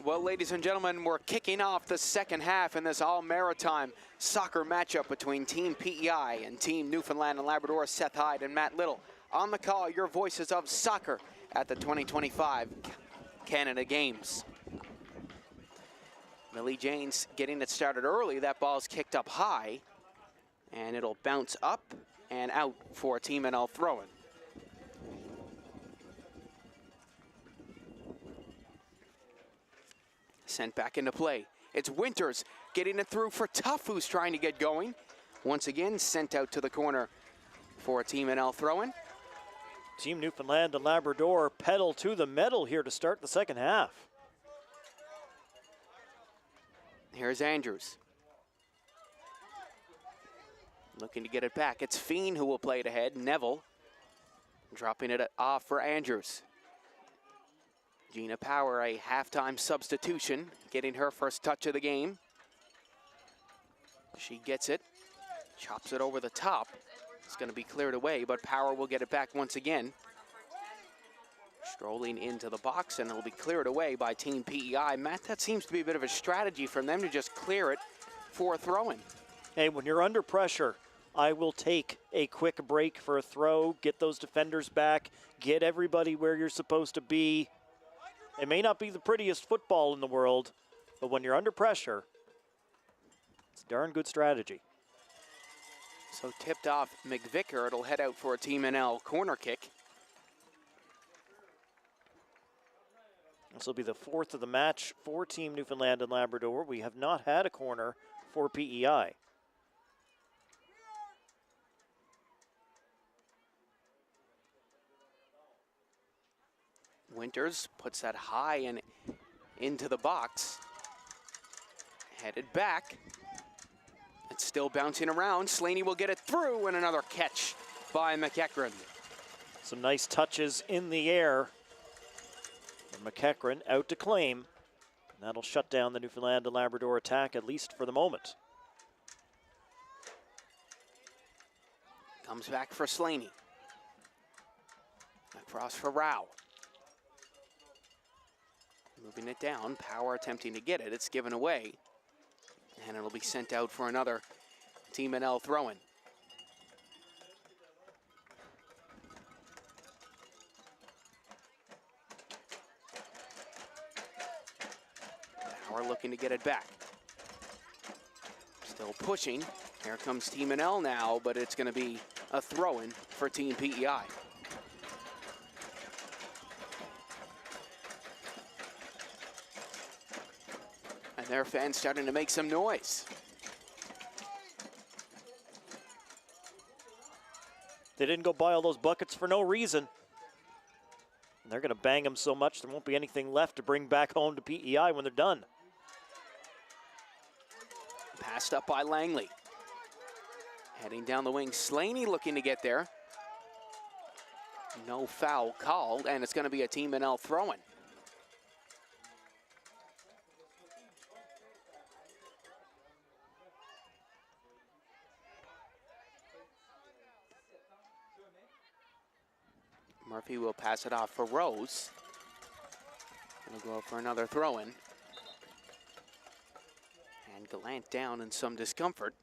Speaker 7: Well, ladies and gentlemen, we're kicking off the second half in this all-maritime soccer matchup between Team PEI and Team Newfoundland and Labrador. Seth Hyde and Matt Little on the call, your voices of soccer at the 2025 Canada Games. Millie Jane's getting it started early. That ball's kicked up high, and it'll bounce up and out for Team NL throw-in. Sent back into play. It's Winters getting it through for Tuff, who's trying to get going. Once again, sent out to the corner for a Team NL throw-in.
Speaker 8: Team Newfoundland and Labrador pedal to the metal here to start the second half.
Speaker 7: Here's Andrews. Looking to get it back. It's Fiend who will play it ahead. Neville dropping it off for Andrews. Gina Power, a halftime substitution, getting her first touch of the game. She gets it, chops it over the top. It's going to be cleared away, but Power will get it back once again. Strolling into the box, and it'll be cleared away by Team PEI. Matt, that seems to be a bit of a strategy from them to just clear it for a throw-in.
Speaker 8: Hey, when you're under pressure, I will take a quick break for a throw, get those defenders back, get everybody where you're supposed to be. It may not be the prettiest football in the world, but when you're under pressure, it's a darn good strategy.
Speaker 7: So tipped off McVicker, it'll head out for a Team NL corner kick.
Speaker 8: This will be the fourth of the match for Team Newfoundland and Labrador. We have not had a corner for PEI.
Speaker 7: Winters puts that high and into the box. Headed back. It's still bouncing around. Slaney will get it through, and another catch by McEachran.
Speaker 8: Some nice touches in the air. McEachran out to claim. And that'll shut down the Newfoundland and Labrador attack, at least for the moment.
Speaker 7: Comes back for Slaney. Across for Rao. Moving it down, Power attempting to get it. It's given away, and it'll be sent out for another Team NL throw-in. Power looking to get it back. Still pushing. Here comes Team NL now, but it's going to be a throw-in for Team PEI. And their fans starting to make some noise.
Speaker 8: They didn't go buy all those buckets for no reason. And they're going to bang them so much there won't be anything left to bring back home to PEI when they're done.
Speaker 7: Passed up by Langley. Heading down the wing, Slaney looking to get there. No foul called, and it's going to be a Team NL throw-in. Murphy will pass it off for Rose. He'll go for another throw-in. And Gallant down in some discomfort.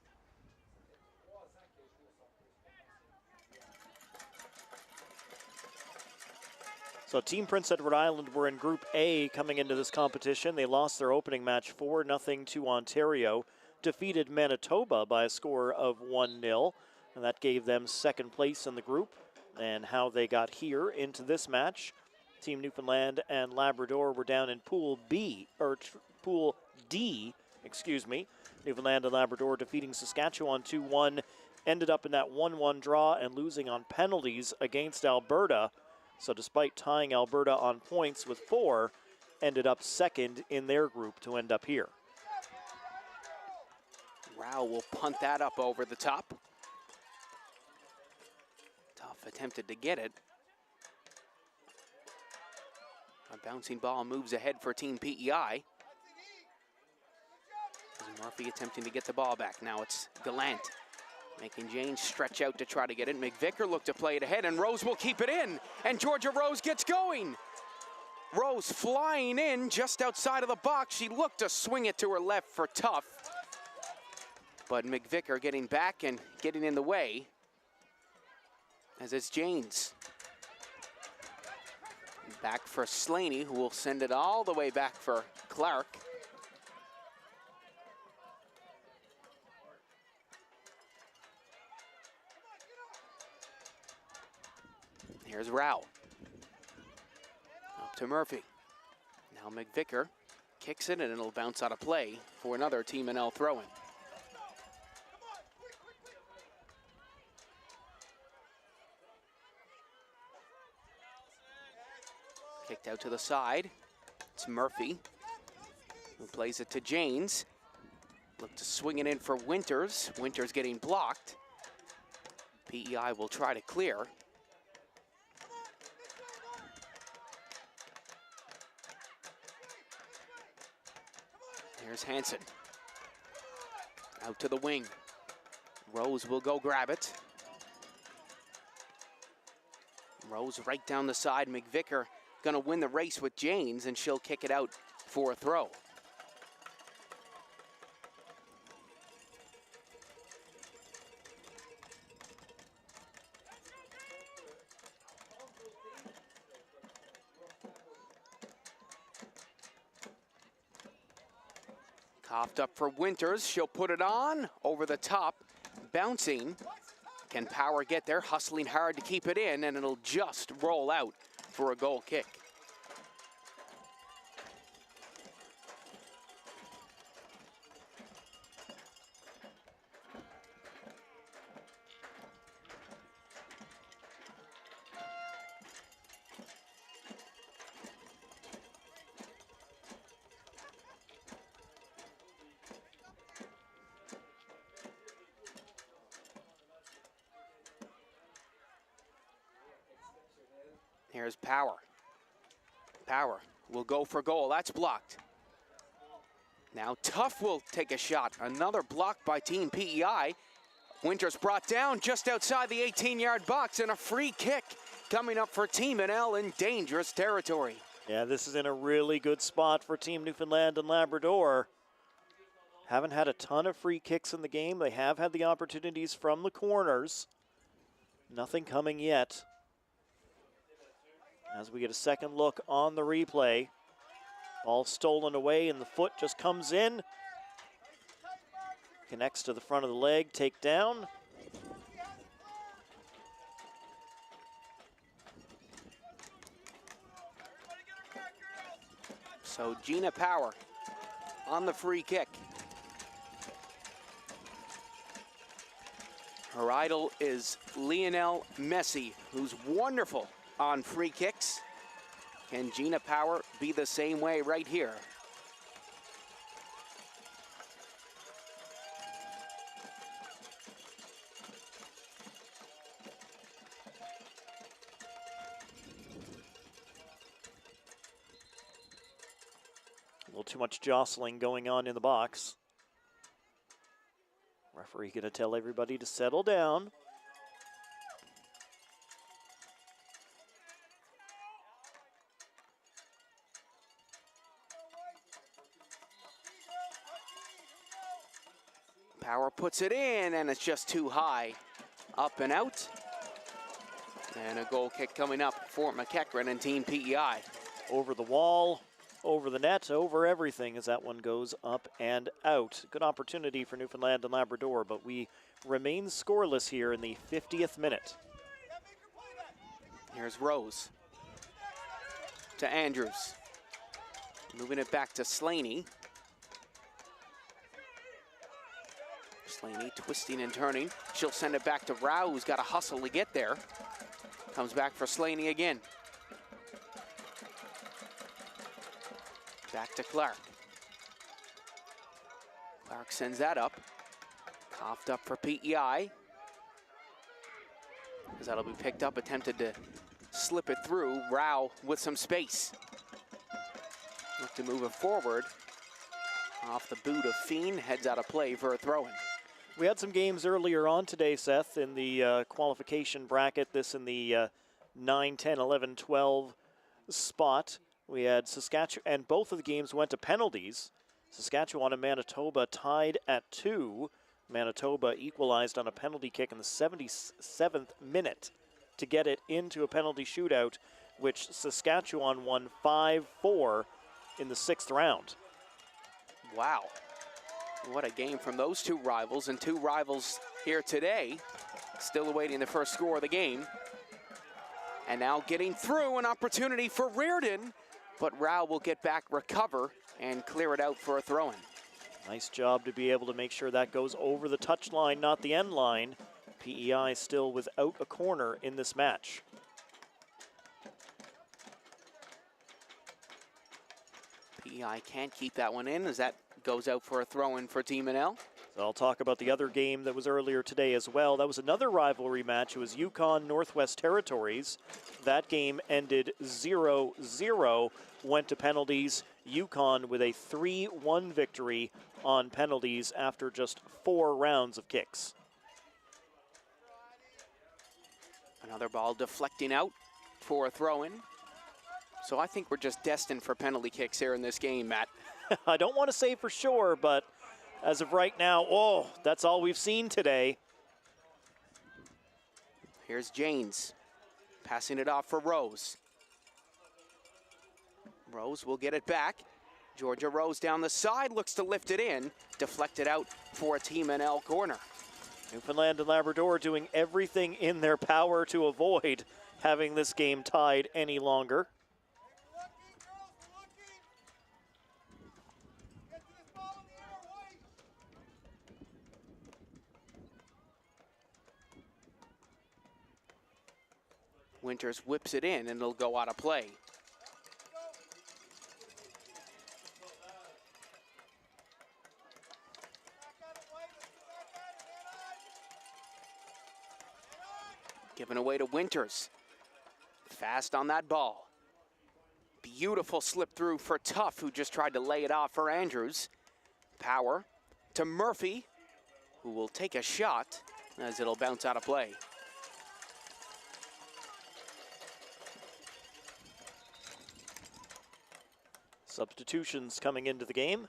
Speaker 8: So Team Prince Edward Island were in Group A coming into this competition. They lost their opening match 4-0 to Ontario, defeated Manitoba by a score of 1-0, and that gave them second place in the group. And how they got here into this match, Team Newfoundland and Labrador were down in Pool Pool D, excuse me. Newfoundland and Labrador defeating Saskatchewan 2-1, ended up in that 1-1 draw and losing on penalties against Alberta. So despite tying Alberta on points with 4, ended up second in their group to end up here.
Speaker 7: Rao will punt that up over the top. Tuff attempted to get it. A bouncing ball moves ahead for Team PEI. Murphy attempting to get the ball back. Now it's Gallant making James stretch out to try to get it. McVicker looked to play it ahead, and Rose will keep it in. And Georgia Rose gets going. Rose flying in just outside of the box. She looked to swing it to her left for Tough. But McVicker getting back and getting in the way. As it's James. Back for Slaney, who will send it all the way back for Clark. Here's Rao. Up to Murphy. Now McVicker kicks it, and it'll bounce out of play for another Team NL throw-in. Kicked out to the side. It's Murphy, who plays it to Janes. Look to swing it in for Winters. Winters getting blocked. PEI will try to clear. Here's Hansen. Out to the wing. Rose will go grab it. Rose right down the side. McVicker gonna win the race with Janes, and she'll kick it out for a throw. Coughed up for Winters. She'll put it on over the top, bouncing. Can Power get there? Hustling hard to keep it in, and it'll just roll out for a goal kick. Here's Power. Power will go for goal. That's blocked. Now Tough will take a shot. Another block by Team PEI. Winters brought down just outside the 18-yard box, and a free kick coming up for Team NL in dangerous territory.
Speaker 8: Yeah, this is in a really good spot for Team Newfoundland and Labrador. Haven't had a ton of free kicks in the game. They have had the opportunities from the corners. Nothing coming yet. As we get a second look on the replay. Ball stolen away, and the foot just comes in. Connects to the front of the leg, take down.
Speaker 7: So Gina Power on the free kick. Her idol is Lionel Messi, who's wonderful on free kicks. Can Gina Power be the same way right here?
Speaker 8: A little too much jostling going on in the box. Referee gonna tell everybody to settle down.
Speaker 7: Power puts it in, and it's just too high. Up and out. And a goal kick coming up for McEachran and Team PEI.
Speaker 8: Over the wall, over the net, over everything as that one goes up and out. Good opportunity for Newfoundland and Labrador, but we remain scoreless here in the 50th minute.
Speaker 7: Here's Rose. To Andrews. Moving it back to Slaney. Slaney twisting and turning. She'll send it back to Rao, who's got to hustle to get there. Comes back for Slaney again. Back to Clark. Clark sends that up. Coughed up for PEI. As that'll be picked up, attempted to slip it through. Rao with some space. Look to move it forward. Off the boot of Fiend, heads out of play for a throw-in.
Speaker 8: We had some games earlier on today, Seth, in the qualification bracket. This in the 9, 10, 11, 12 spot. We had Saskatchewan, and both of the games went to penalties. Saskatchewan and Manitoba tied at 2. Manitoba equalized on a penalty kick in the 77th minute to get it into a penalty shootout, which Saskatchewan won 5-4 in the 6th round.
Speaker 7: Wow. What a game from those two rivals, and two rivals here today. Still awaiting the first score of the game. And now getting through, an opportunity for Reardon, but Rao will get back, recover, and clear it out for a throw-in.
Speaker 8: Nice job to be able to make sure that goes over the touch line, not the end line. PEI still without a corner in this match.
Speaker 7: PEI can't keep that one in as that goes out for a throw-in for Team NL.
Speaker 8: So I'll talk about the other game that was earlier today as well. That was another rivalry match. It was Yukon Northwest Territories. That game ended 0-0, went to penalties. Yukon with a 3-1 victory on penalties after just 4 rounds of kicks.
Speaker 7: Another ball deflecting out for a throw-in. So I think we're just destined for penalty kicks here in this game, Matt.
Speaker 8: I don't want to say for sure, but as of right now, oh, that's all we've seen today.
Speaker 7: Here's Janes, passing it off for Rose. Rose will get it back. Georgia Rose down the side, looks to lift it in, deflected out for a Team NL corner.
Speaker 8: Newfoundland and Labrador doing everything in their power to avoid having this game tied any longer.
Speaker 7: Winters whips it in and it'll go out of play. Given away to Winters. Fast on that ball. Beautiful slip through for Tuff, who just tried to lay it off for Andrews. Power to Murphy, who will take a shot as it'll bounce out of play.
Speaker 8: Substitutions coming into the game.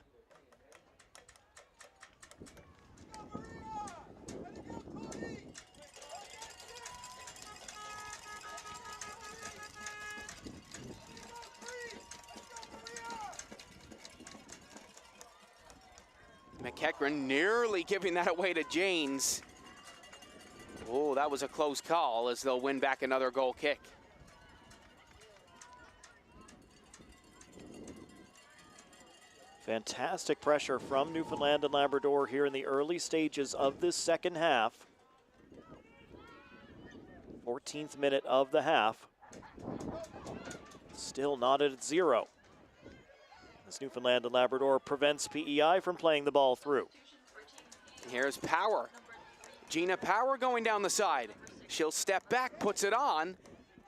Speaker 7: McEachran nearly giving that away to Janes. Oh, that was a close call as they'll win back another goal kick.
Speaker 8: Fantastic pressure from Newfoundland and Labrador here in the early stages of this second half. 14th minute of the half. Still not at 0. As Newfoundland and Labrador prevents PEI from playing the ball through.
Speaker 7: Here's Power. Gina Power going down the side. She'll step back, puts it on.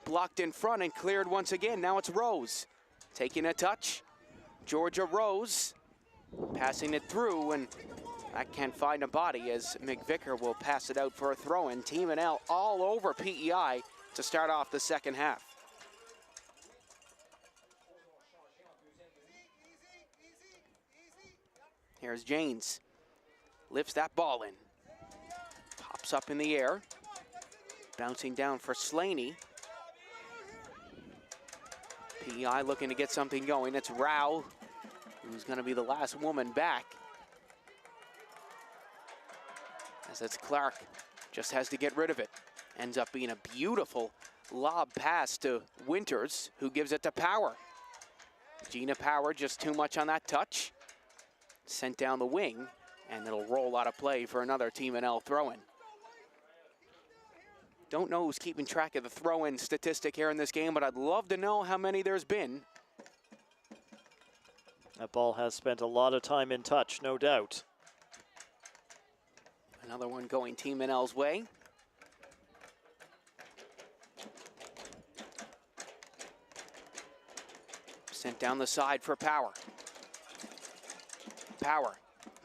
Speaker 7: Blocked in front and cleared once again. Now it's Rose. Taking a touch. Georgia Rose passing it through, and that can't find a body as McVicker will pass it out for a throw-in. Team NL all over PEI to start off the second half. Here's Janes. Lifts that ball in. Pops up in the air. Bouncing down for Slaney. PEI looking to get something going. It's Rao, who's going to be the last woman back. As it's Clark, just has to get rid of it. Ends up being a beautiful lob pass to Winters, who gives it to Power. Gina Power just too much on that touch. Sent down the wing, and it'll roll out of play for another Team NL throw-in. Don't know who's keeping track of the throw-in statistic here in this game, but I'd love to know how many there's been.
Speaker 8: That ball has spent a lot of time in touch, no doubt.
Speaker 7: Another one going Team NL's way. Sent down the side for Power. Power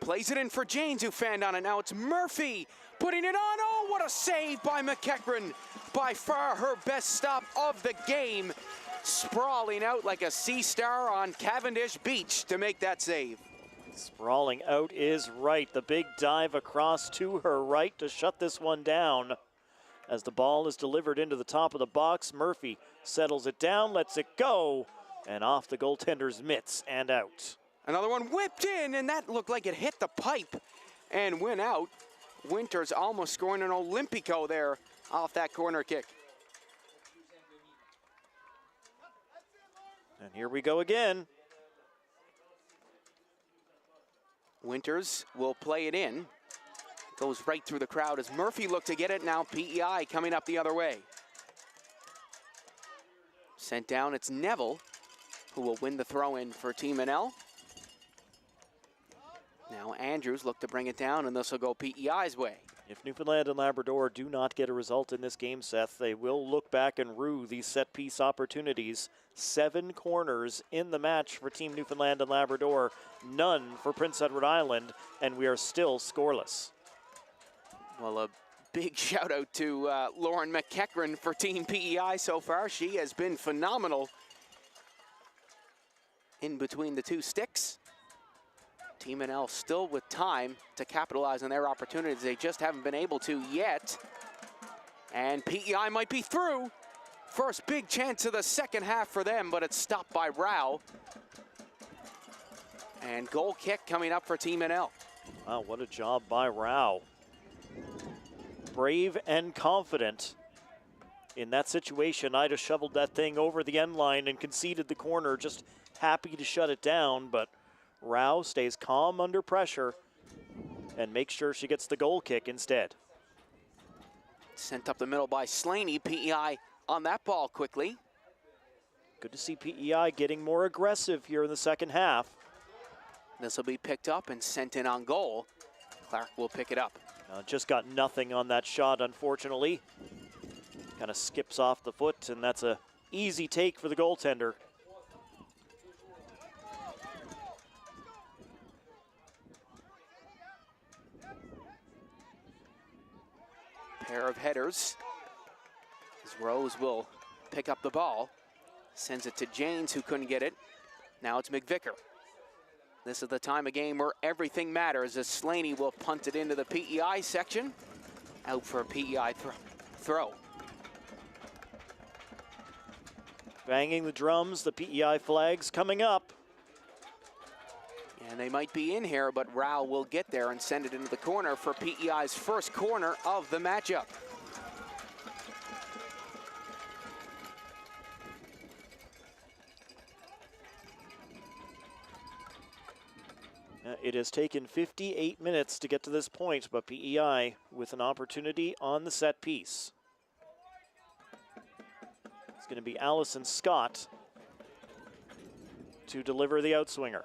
Speaker 7: plays it in for Janes, who fanned on it. Now it's Murphy putting it on. Oh, what a save by McEachran. By far her best stop of the game. Sprawling out like a sea star on Cavendish Beach to make that save.
Speaker 8: Sprawling out is right. The big dive across to her right to shut this one down. As the ball is delivered into the top of the box, Murphy settles it down, lets it go, and off the goaltender's mitts and out.
Speaker 7: Another one whipped in, and that looked like it hit the pipe and went out. Winters almost scoring an Olympico there off that corner kick.
Speaker 8: And here we go again.
Speaker 7: Winters will play it in. Goes right through the crowd as Murphy looked to get it. Now PEI coming up the other way. Sent down, it's Neville who will win the throw-in for Team NL. Now Andrews look to bring it down, and this will go PEI's way.
Speaker 8: If Newfoundland and Labrador do not get a result in this game, Seth, they will look back and rue these set-piece opportunities. 7 corners in the match for Team Newfoundland and Labrador, none for Prince Edward Island, and we are still scoreless.
Speaker 7: Well, a big shout out to Lauren McEachran for Team PEI so far. She has been phenomenal in between the two sticks. Team NL still with time to capitalize on their opportunities. They just haven't been able to yet. And PEI might be through. First big chance of the second half for them, but it's stopped by Rao. And goal kick coming up for Team NL.
Speaker 8: Wow, what a job by Rao. Brave and confident. In that situation, I'd have shoveled that thing over the end line and conceded the corner, just happy to shut it down, but Rao stays calm under pressure and makes sure she gets the goal kick instead.
Speaker 7: Sent up the middle by Slaney. PEI on that ball quickly.
Speaker 8: Good to see PEI getting more aggressive here in the second half.
Speaker 7: This will be picked up and sent in on goal. Clark will pick it up.
Speaker 8: Just got nothing on that shot, unfortunately. Kind of skips off the foot, and that's a easy take for the goaltender.
Speaker 7: Pair of headers as Rose will pick up the ball. Sends it to Janes, who couldn't get it. Now it's McVicker. This is the time of game where everything matters as Slaney will punt it into the PEI section. Out for a PEI throw.
Speaker 8: Banging the drums, the PEI flags coming up.
Speaker 7: And they might be in here, but Rao will get there and send it into the corner for PEI's first corner of the matchup.
Speaker 8: It has taken 58 minutes to get to this point, but PEI with an opportunity on the set piece. It's going to be Allison Scott to deliver the outswinger.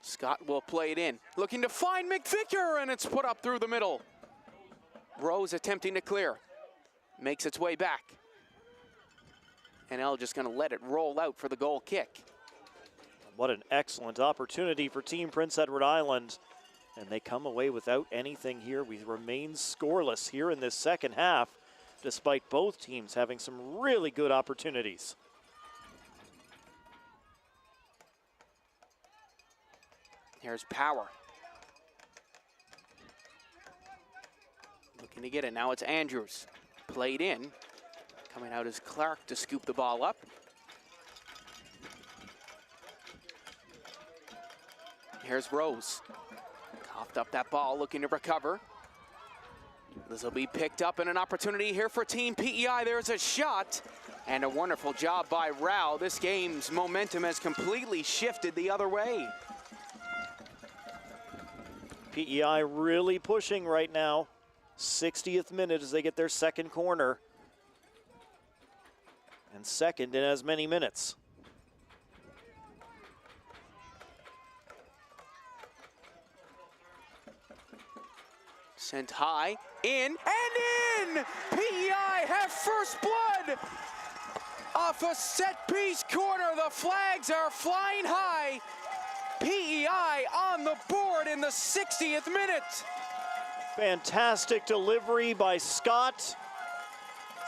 Speaker 7: Scott will play it in, looking to find McVicker, and it's put up through the middle. Rose attempting to clear, makes its way back. NL just going to let it roll out for the goal kick.
Speaker 8: What an excellent opportunity for Team Prince Edward Island. And they come away without anything here. We remain scoreless here in this second half, despite both teams having some really good opportunities.
Speaker 7: Here's Power. Looking to get it. Now it's Andrews. Played in. Coming out is Clark to scoop the ball up. Here's Rose. Coughed up that ball, looking to recover. This will be picked up, and an opportunity here for Team PEI. There's a shot, and a wonderful job by Rao. This game's momentum has completely shifted the other way.
Speaker 8: PEI really pushing right now. 60th minute as they get their second corner. And second in as many minutes.
Speaker 7: Sent high, in, and in! PEI have first blood off a set-piece corner. The flags are flying high. PEI on the board in the 60th minute.
Speaker 8: Fantastic delivery by Scott.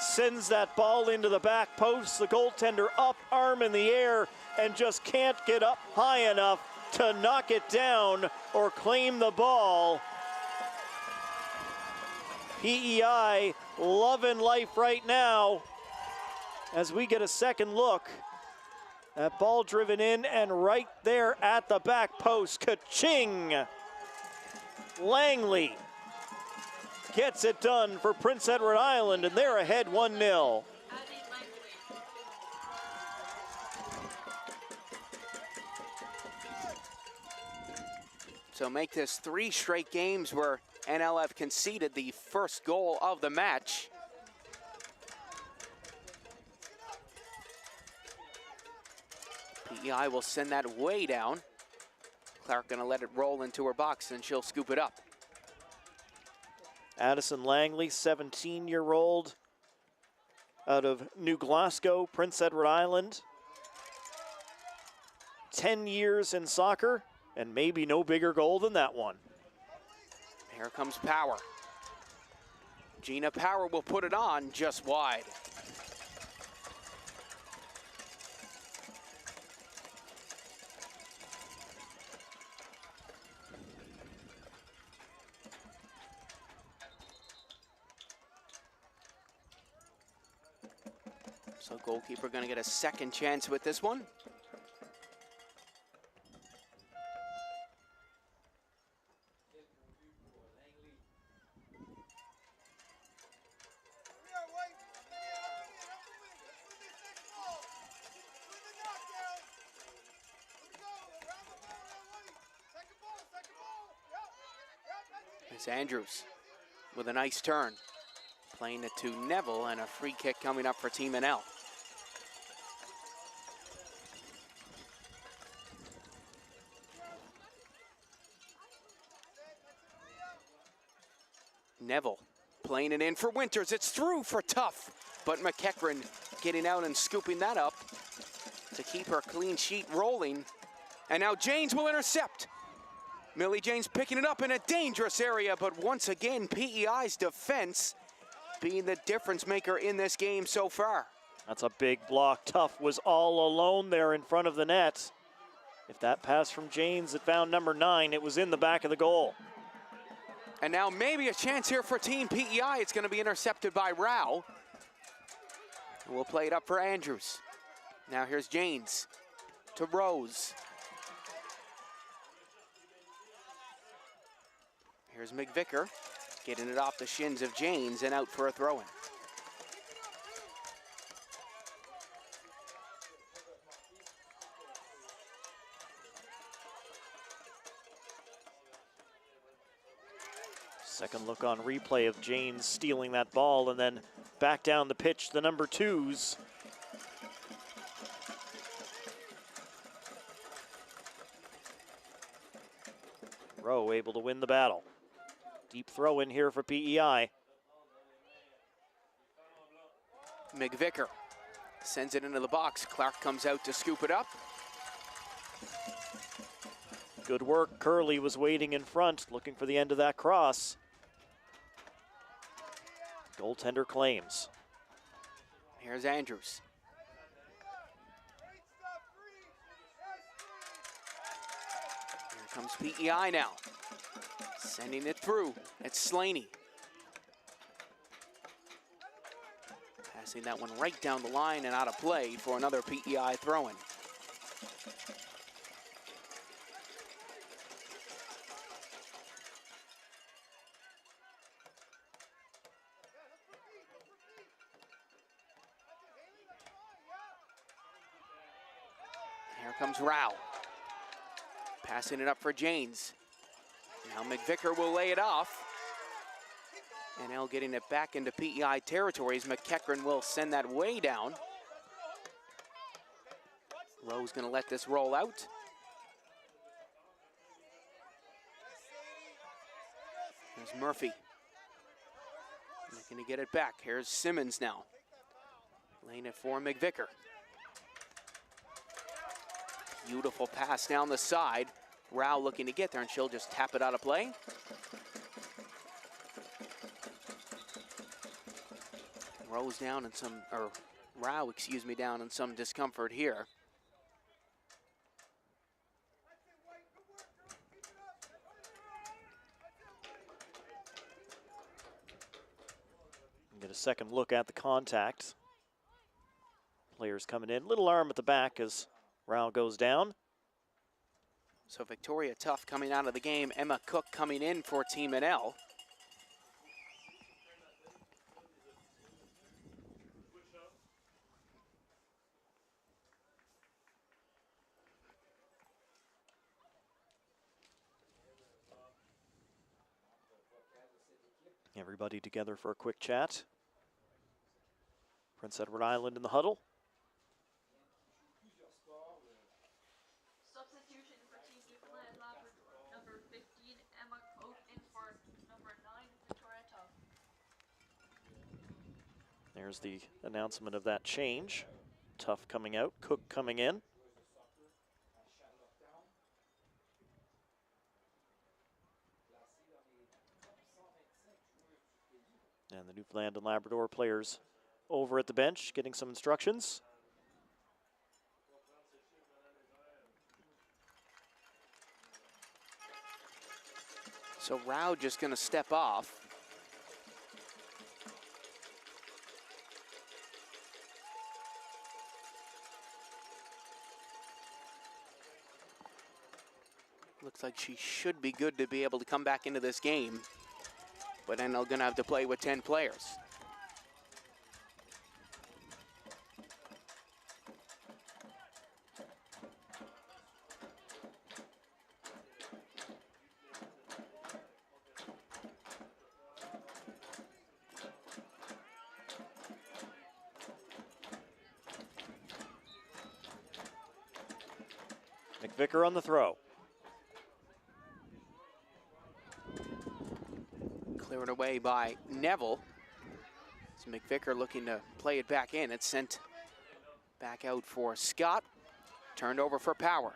Speaker 8: Sends that ball into the back post. The goaltender up, arm in the air, and just can't get up high enough to knock it down or claim the ball. PEI loving life right now as we get a second look. That ball driven in and right there at the back post. Ka-ching! Langley gets it done for Prince Edward Island, and they're ahead 1-0.
Speaker 7: So make this 3 straight games where NLF conceded the first goal of the match. PEI will send that way down. Clark gonna let it roll into her box and she'll scoop it up.
Speaker 8: Addison Langley, 17-year-old out of New Glasgow, Prince Edward Island. 10 years in soccer, and maybe no bigger goal than that one.
Speaker 7: Here comes Power. Gina Power will put it on just wide. So goalkeeper gonna get a second chance with this one. It's Andrews with a nice turn. Playing it to Neville, and a free kick coming up for Team NL. Neville playing it in for Winters. It's through for Tough, but McEachran getting out and scooping that up to keep her clean sheet rolling. And now Janes will intercept. Millie Janes picking it up in a dangerous area, but once again, PEI's defense being the difference maker in this game so far.
Speaker 8: That's a big block. Tough was all alone there in front of the net. If that pass from Janes had found number 9, it was in the back of the goal.
Speaker 7: And now maybe a chance here for Team PEI. It's going to be intercepted by Rao. We'll play it up for Andrews. Now here's Janes to Rose. Here's McVicker getting it off the shins of Janes and out for a throw-in.
Speaker 8: Second look on replay of Janes stealing that ball, and then back down the pitch, the number 2s. Rowe able to win the battle. Deep throw in here for PEI.
Speaker 7: McVicker sends it into the box. Clark comes out to scoop it up.
Speaker 8: Good work. Curley was waiting in front, looking for the end of that cross. Goaltender claims.
Speaker 7: Here's Andrews. Here comes PEI now. Sending it through. It's Slaney. Passing that one right down the line and out of play for another PEI throw-in. Here comes Rao. Passing it up for Janes. Now McVicker will lay it off. NL getting it back into PEI territories. McEachran will send that way down. Rowe's gonna let this roll out. There's Murphy. Looking to get it back. Here's Simmons now. Laying it for McVicker. Beautiful pass down the side. Rao looking to get there, and she'll just tap it out of play. Rose down in some, or Rao, excuse me, down in some discomfort here.
Speaker 8: Get a second look at the contact. Players coming in. Little arm at the back as Rao goes down.
Speaker 7: So Victoria Tough coming out of the game. Emma Cook coming in for Team NL.
Speaker 8: Everybody together for a quick chat. Prince Edward Island in the huddle.
Speaker 9: Substitution for Team Newfoundland Labrador. Number 15, Emma Cook, in for number 9, Victoria Tough.
Speaker 8: There's the announcement of that change. Tough coming out, Cook coming in. And the Newfoundland and Labrador players over at the bench getting some instructions.
Speaker 7: So Rao just going to step off. Looks like she should be good to be able to come back into this game. But then they're going to have to play with 10 players.
Speaker 8: McVicker on the throw.
Speaker 7: Cleared away by Neville. So McVicker looking to play it back in. It's sent back out for Scott. Turned over for Power.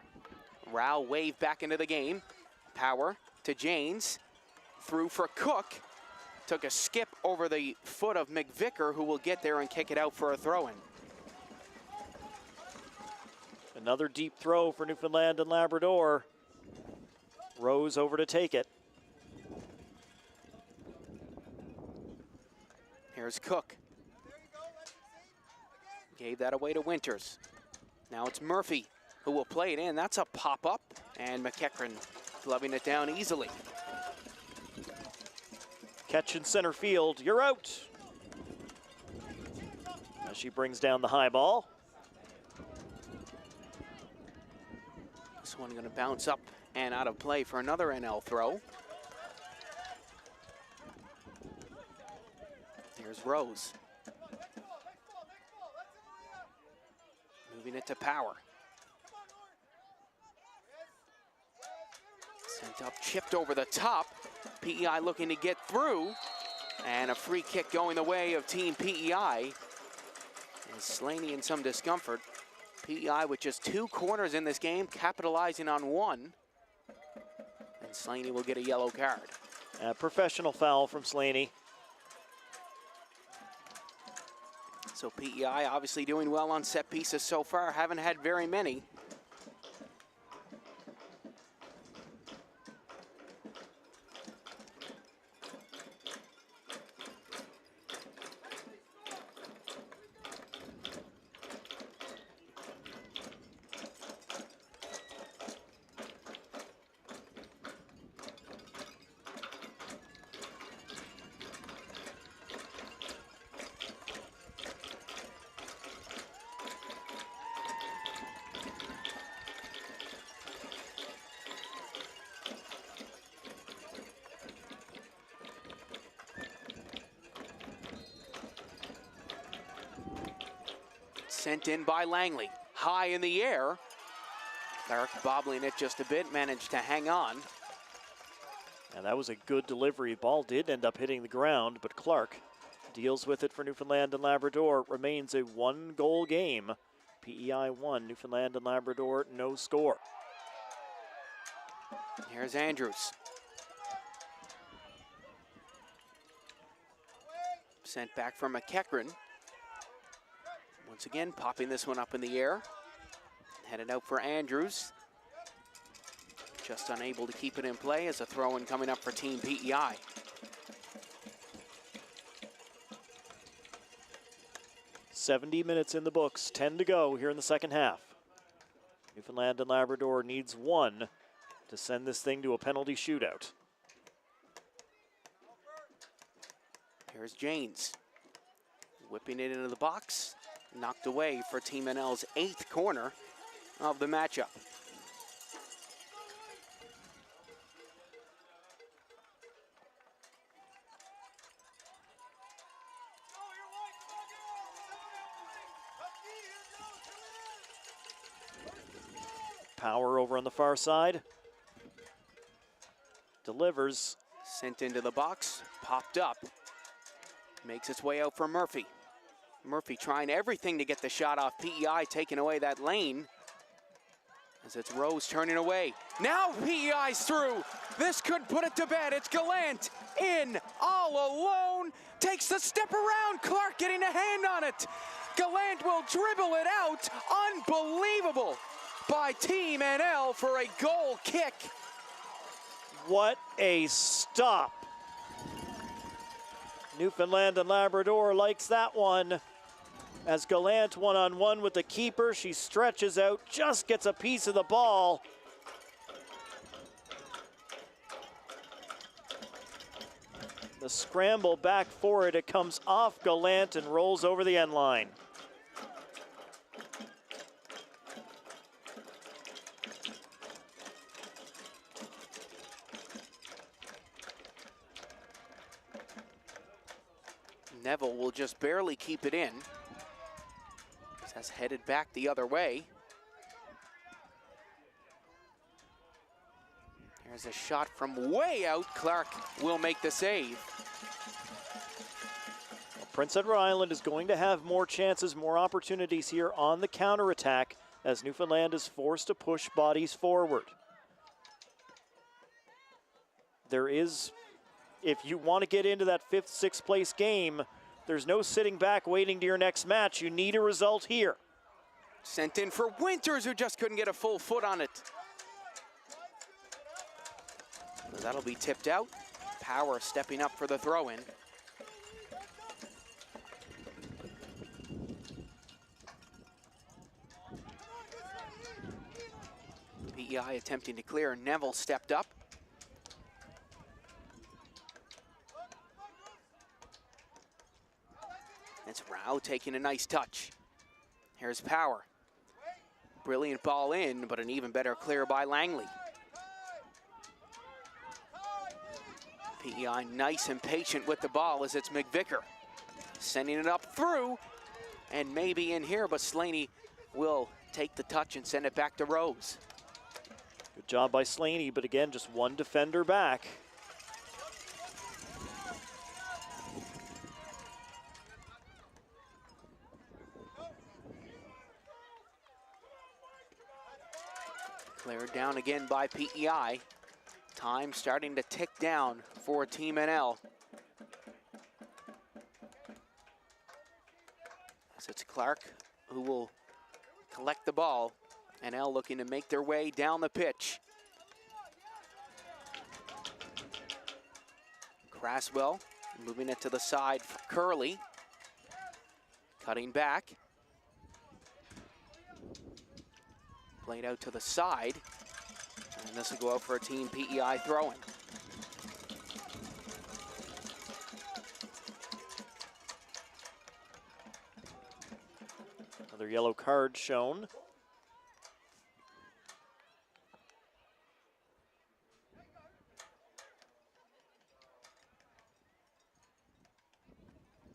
Speaker 7: Rao wave back into the game. Power to Janes. Through for Cook. Took a skip over the foot of McVicker, who will get there and kick it out for a throw-in.
Speaker 8: Another deep throw for Newfoundland and Labrador. Rose over to take it.
Speaker 7: Here's Cook. Gave that away to Winters. Now it's Murphy who will play it in. That's a pop-up, and McEachran gloving it down easily.
Speaker 8: Catch in center field, you're out. As she brings down the high ball.
Speaker 7: This one going to bounce up and out of play for another NL throw. Here's Rose. Moving it to Power. Sent up, chipped over the top. PEI looking to get through. And a free kick going the way of Team PEI. And Slaney in some discomfort. PEI with just 2 corners in this game, capitalizing on 1. And Slaney will get a yellow card.
Speaker 8: A professional foul from Slaney.
Speaker 7: So PEI obviously doing well on set pieces so far. Haven't had very many. Sent in by Langley. High in the air. Clark bobbling it just a bit, managed to hang on.
Speaker 8: And that was a good delivery. Ball did end up hitting the ground, but Clark deals with it for Newfoundland and Labrador. Remains a 1-goal game. PEI 1, Newfoundland and Labrador, no score.
Speaker 7: Here's Andrews. Sent back from McEachran. Once again, popping this one up in the air. Headed out for Andrews. Just unable to keep it in play as a throw-in coming up for Team PEI.
Speaker 8: .70 minutes in the books, 10 to go here in the second half. Newfoundland and Labrador needs 1 to send this thing to a penalty shootout.
Speaker 7: Here's Janes. Whipping it into the box. Knocked away for Team NL's 8th corner of the matchup.
Speaker 8: Power over on the far side. Delivers.
Speaker 7: Sent into the box, popped up. Makes its way out for Murphy. Murphy trying everything to get the shot off. PEI taking away that lane. As it's Rose turning away. Now PEI's through. This could put it to bed. It's Gallant in all alone. Takes the step around. Clark getting a hand on it. Gallant will dribble it out. Unbelievable by Team NL for a goal kick.
Speaker 8: What a stop. Newfoundland and Labrador likes that one. As Gallant one-on-one with the keeper, she stretches out, just gets a piece of the ball. The scramble back for it, it comes off Gallant and rolls over the end line.
Speaker 7: Neville will just barely keep it in. That's headed back the other way. There's a shot from way out. Clark will make the save.
Speaker 8: Well, Prince Edward Island is going to have more chances, more opportunities here on the counterattack as Newfoundland is forced to push bodies forward. There is, if you want to get into that 5th, 6th place game, there's no sitting back waiting to your next match. You need a result here.
Speaker 7: Sent in for Winters, who just couldn't get a full foot on it. That'll be tipped out. Power stepping up for the throw-in. PEI attempting to clear. Neville stepped up. It's Rao taking a nice touch. Here's Power. Brilliant ball in, but an even better clear by Langley. PEI nice and patient with the ball as it's McVicker. Sending it up through, and maybe in here, but Slaney will take the touch and send it back to Rose.
Speaker 8: Good job by Slaney, but again, just one defender back.
Speaker 7: Cleared down again by PEI. Time starting to tick down for Team NL. So it's Clark who will collect the ball. NL looking to make their way down the pitch. Craswell moving it to the side for Curley. Cutting back. Played out to the side. And this will go out for a Team PEI throw-in.
Speaker 8: Another yellow card shown.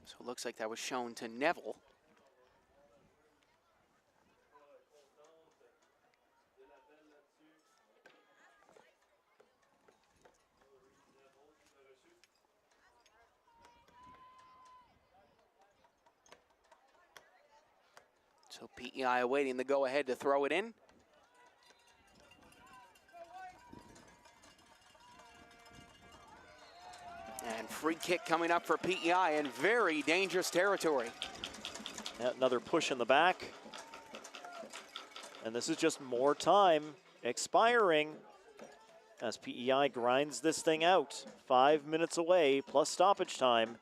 Speaker 7: So it looks like that was shown to Neville. So PEI awaiting the go-ahead to throw it in. And free kick coming up for PEI in very dangerous territory.
Speaker 8: Another push in the back. And this is just more time expiring as PEI grinds this thing out. 5 minutes away plus stoppage time.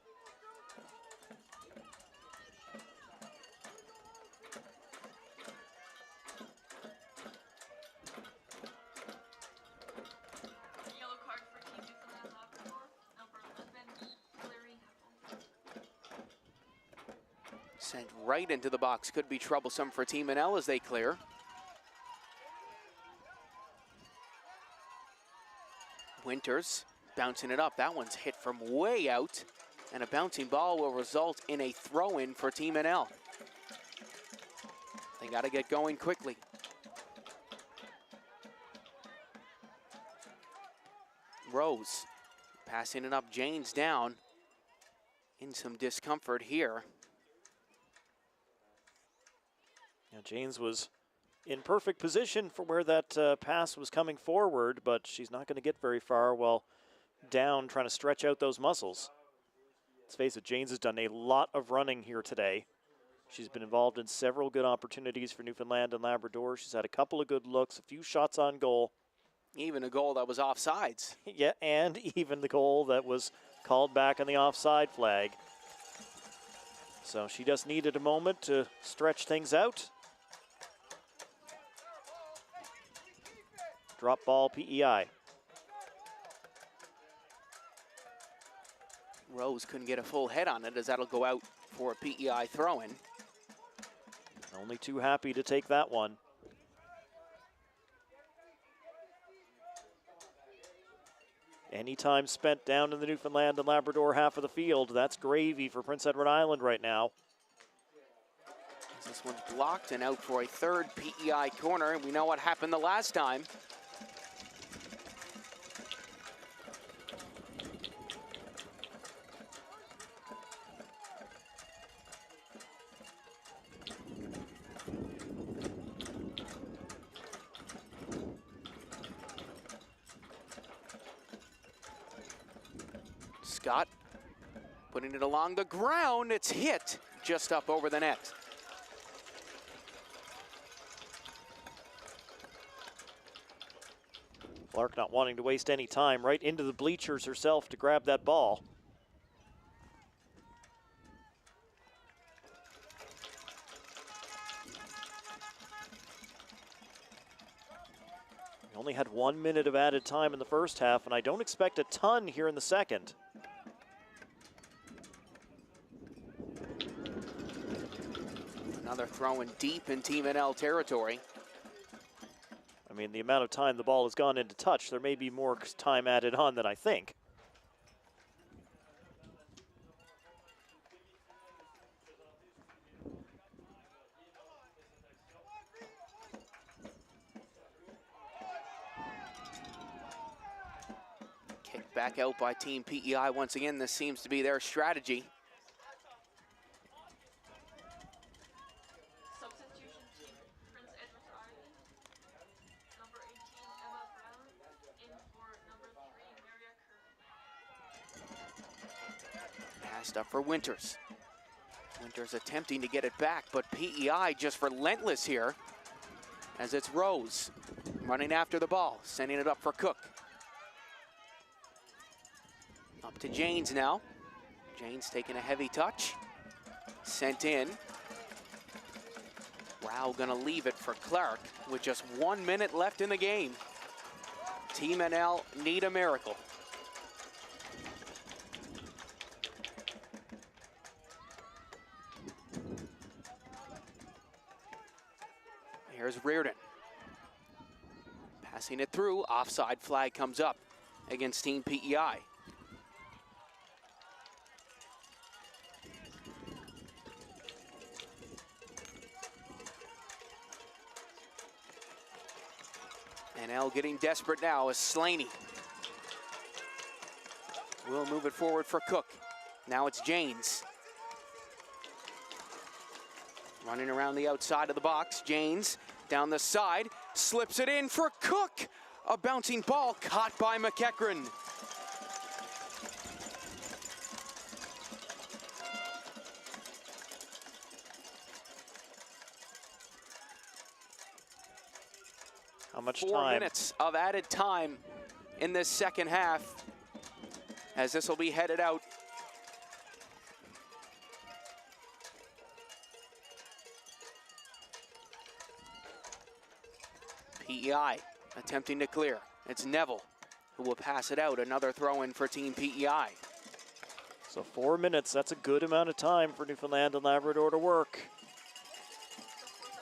Speaker 9: Yellow card for Team Newfoundland Labrador, number 11, Larry Heppel.
Speaker 7: Sent right into the box. Could be troublesome for Team NL as they clear. Winters bouncing it up. That one's hit from way out. And a bouncing ball will result in a throw-in for Team NL. They got to get going quickly. Rose passing it up. Jane's down. In some discomfort here.
Speaker 8: Yeah, Janes was in perfect position for where that pass was coming forward, but she's not going to get very far while down trying to stretch out those muscles. Let's face it, Janes has done a lot of running here today. She's been involved in several good opportunities for Newfoundland and Labrador. She's had a couple of good looks, a few shots on goal.
Speaker 7: Even a goal that was offsides.
Speaker 8: Yeah, and even the goal that was called back on the offside flag. So she just needed a moment to stretch things out. Drop ball PEI.
Speaker 7: Rose couldn't get a full head on it as that'll go out for a PEI throw-in.
Speaker 8: Only too happy to take that one. Any time spent down in the Newfoundland and Labrador half of the field, that's gravy for Prince Edward Island right now.
Speaker 7: This one's blocked and out for a third PEI corner. We know what happened the last time. Scott putting it along the ground. It's hit just up over the net.
Speaker 8: Clark not wanting to waste any time, right into the bleachers herself to grab that ball. We only had 1 minute of added time in the first half, and I don't expect a ton here in the second.
Speaker 7: Another throw-in deep in Team NL territory.
Speaker 8: I mean, the amount of time the ball has gone into touch, there may be more time added on than I think.
Speaker 7: Kicked back out by Team PEI once again. This seems to be their strategy.
Speaker 9: Substitution team, Prince Edward Island. Number 18, Emma Brown. In for number 3, Maria Kerr.
Speaker 7: Passed up for Winters. Winters attempting to get it back, but PEI just relentless here as it's Rose running after the ball, sending it up for Cook. Up to Janes now. Janes taking a heavy touch. Sent in. Rao gonna leave it for Clark with just 1 minute left in the game. Team NL need a miracle. Here's Reardon. Passing it through, offside flag comes up against Team PEI. NL getting desperate now as Slaney will move it forward for Cook. Now it's Janes. Running around the outside of the box, Janes down the side, slips it in for Cook. A bouncing ball caught by McEachran.
Speaker 8: How much
Speaker 7: 4
Speaker 8: time?
Speaker 7: minutes of added time in this second half, as this will be headed out. PEI attempting to clear. It's Neville who will pass it out. Another throw in for Team PEI.
Speaker 8: So 4 minutes, that's a good amount of time for Newfoundland and Labrador to work.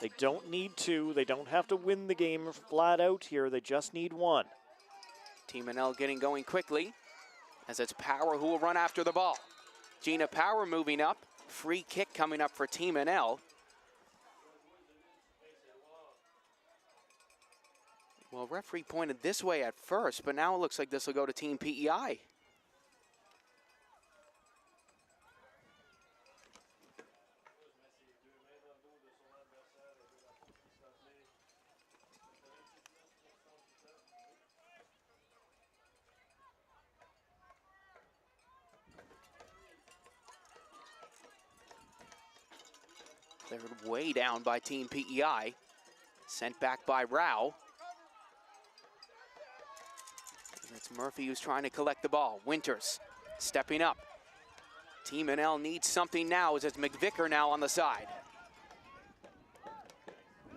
Speaker 8: They don't need to, they don't have to win the game flat out here, they just need one.
Speaker 7: Team NL getting going quickly, as it's Power who will run after the ball. Gina Power moving up, free kick coming up for Team NL. Well, referee pointed this way at first, but now it looks like this will go to Team PEI. Cleared way down by Team PEI. Sent back by Rao. It's Murphy who's trying to collect the ball. Winters stepping up. Team NL needs something now as it's McVicker now on the side.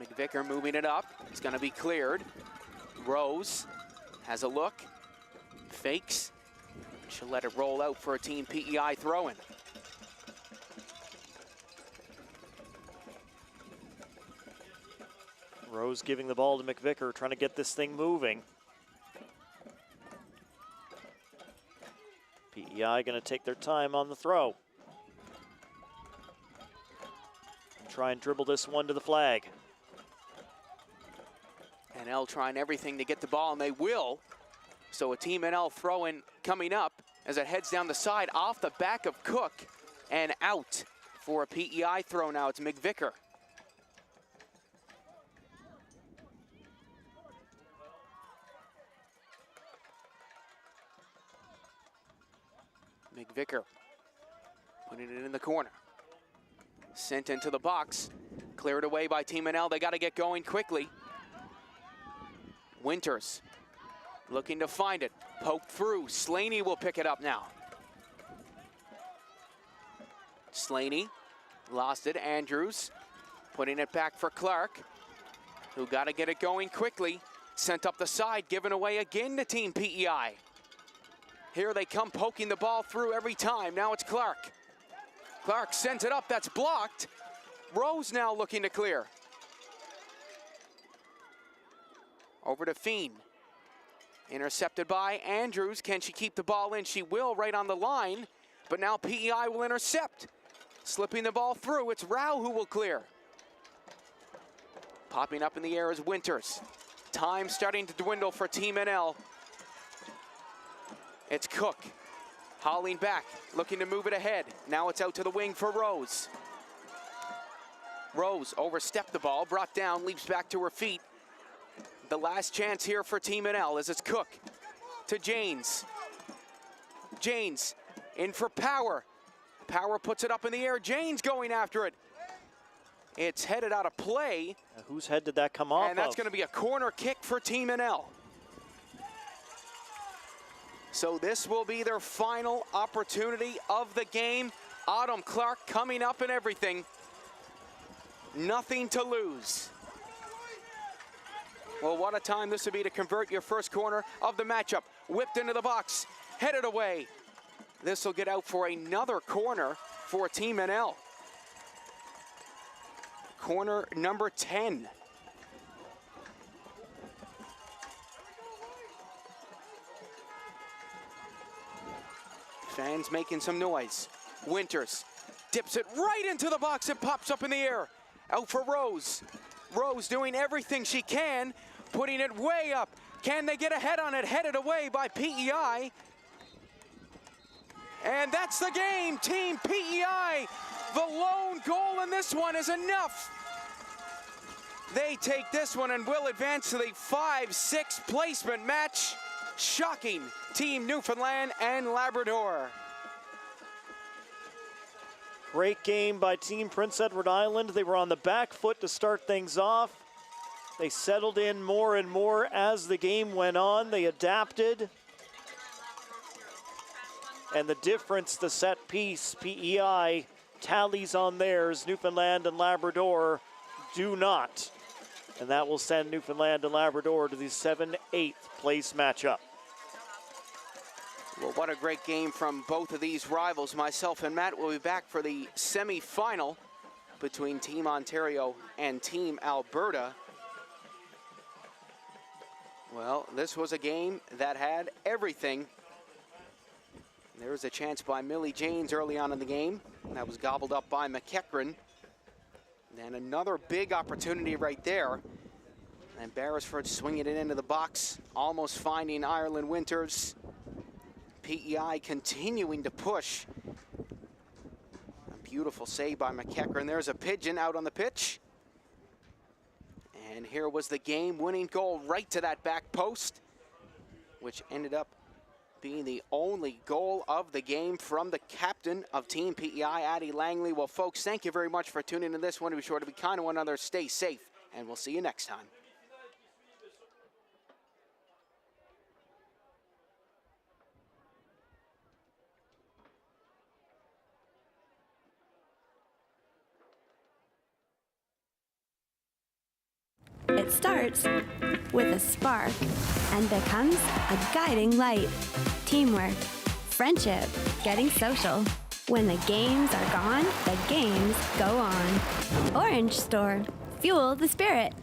Speaker 7: McVicker moving it up. It's going to be cleared. Rose has a look. Fakes. She'll let it roll out for a Team PEI throw-in.
Speaker 8: Rose giving the ball to McVicker, trying to get this thing moving. PEI going to take their time on the throw. Try and dribble this one to the flag.
Speaker 7: NL trying everything to get the ball, and they will. So a Team NL throw-in coming up as it heads down the side off the back of Cook and out for a PEI throw now. It's McVicker. McVicker putting it in the corner. Sent into the box. Cleared away by Team NL. They got to get going quickly. Winters looking to find it. Poked through. Slaney will pick it up now. Slaney lost it. Andrews putting it back for Clark, who got to get it going quickly. Sent up the side, given away again to Team PEI. Here they come poking the ball through every time. Now it's Clark. Clark sends it up, that's blocked. Rose now looking to clear. Over to Feen. Intercepted by Andrews. Can she keep the ball in? She will, right on the line. But now PEI will intercept. Slipping the ball through, it's Rao who will clear. Popping up in the air is Winters. Time starting to dwindle for Team NL. It's Cook, hauling back, looking to move it ahead. Now it's out to the wing for Rose. Rose overstepped the ball, brought down, leaps back to her feet. The last chance here for Team NL as it's Cook to Janes. Janes in for Power. Power puts it up in the air. Janes going after it. It's headed out of play.
Speaker 8: Whose head did that come off
Speaker 7: And that's
Speaker 8: of?
Speaker 7: going to be a corner kick for Team NL. So this will be their final opportunity of the game. Autumn Clark coming up and everything. Nothing to lose. Well, what a time this would be to convert your first corner of the matchup. Whipped into the box, headed away. This will get out for another corner for Team NL. Corner number 10. Fans making some noise. Winters dips it right into the box. It pops up in the air. Out for Rose. Rose doing everything she can, putting it way up. Can they get ahead on it? Headed away by PEI. And that's the game. Team PEI The lone goal in this one is enough. They take this one and will advance to the 5-6 placement match. Shocking Team Newfoundland and Labrador.
Speaker 8: Great game by Team Prince Edward Island. They were on the back foot to start things off. They settled in more and more as the game went on. They adapted. And the difference, the set piece, PEI tallies on theirs. Newfoundland and Labrador do not. And that will send Newfoundland and Labrador to the 7-8 place matchup.
Speaker 7: Well, what a great game from both of these rivals. Myself and Matt will be back for the semi-final between Team Ontario and Team Alberta. Well, this was a game that had everything. There was a chance by Millie Janes early on in the game. That was gobbled up by McEachran. And another big opportunity right there. And Beresford swinging it into the box, almost finding Ireland Winters. PEI continuing to push. A beautiful save by McEachran. There's a pigeon out on the pitch. And here was the game-winning goal right to that back post, which ended up being the only goal of the game from the captain of Team PEI, Addie Langley. Well, folks, thank you very much for tuning in to this one. Be sure to be kind to one another, stay safe, and we'll see you next time.
Speaker 10: It starts with a spark and becomes a guiding light. Teamwork, friendship, getting social. When the games are gone, the games go on. Orange Store, fuel the spirit.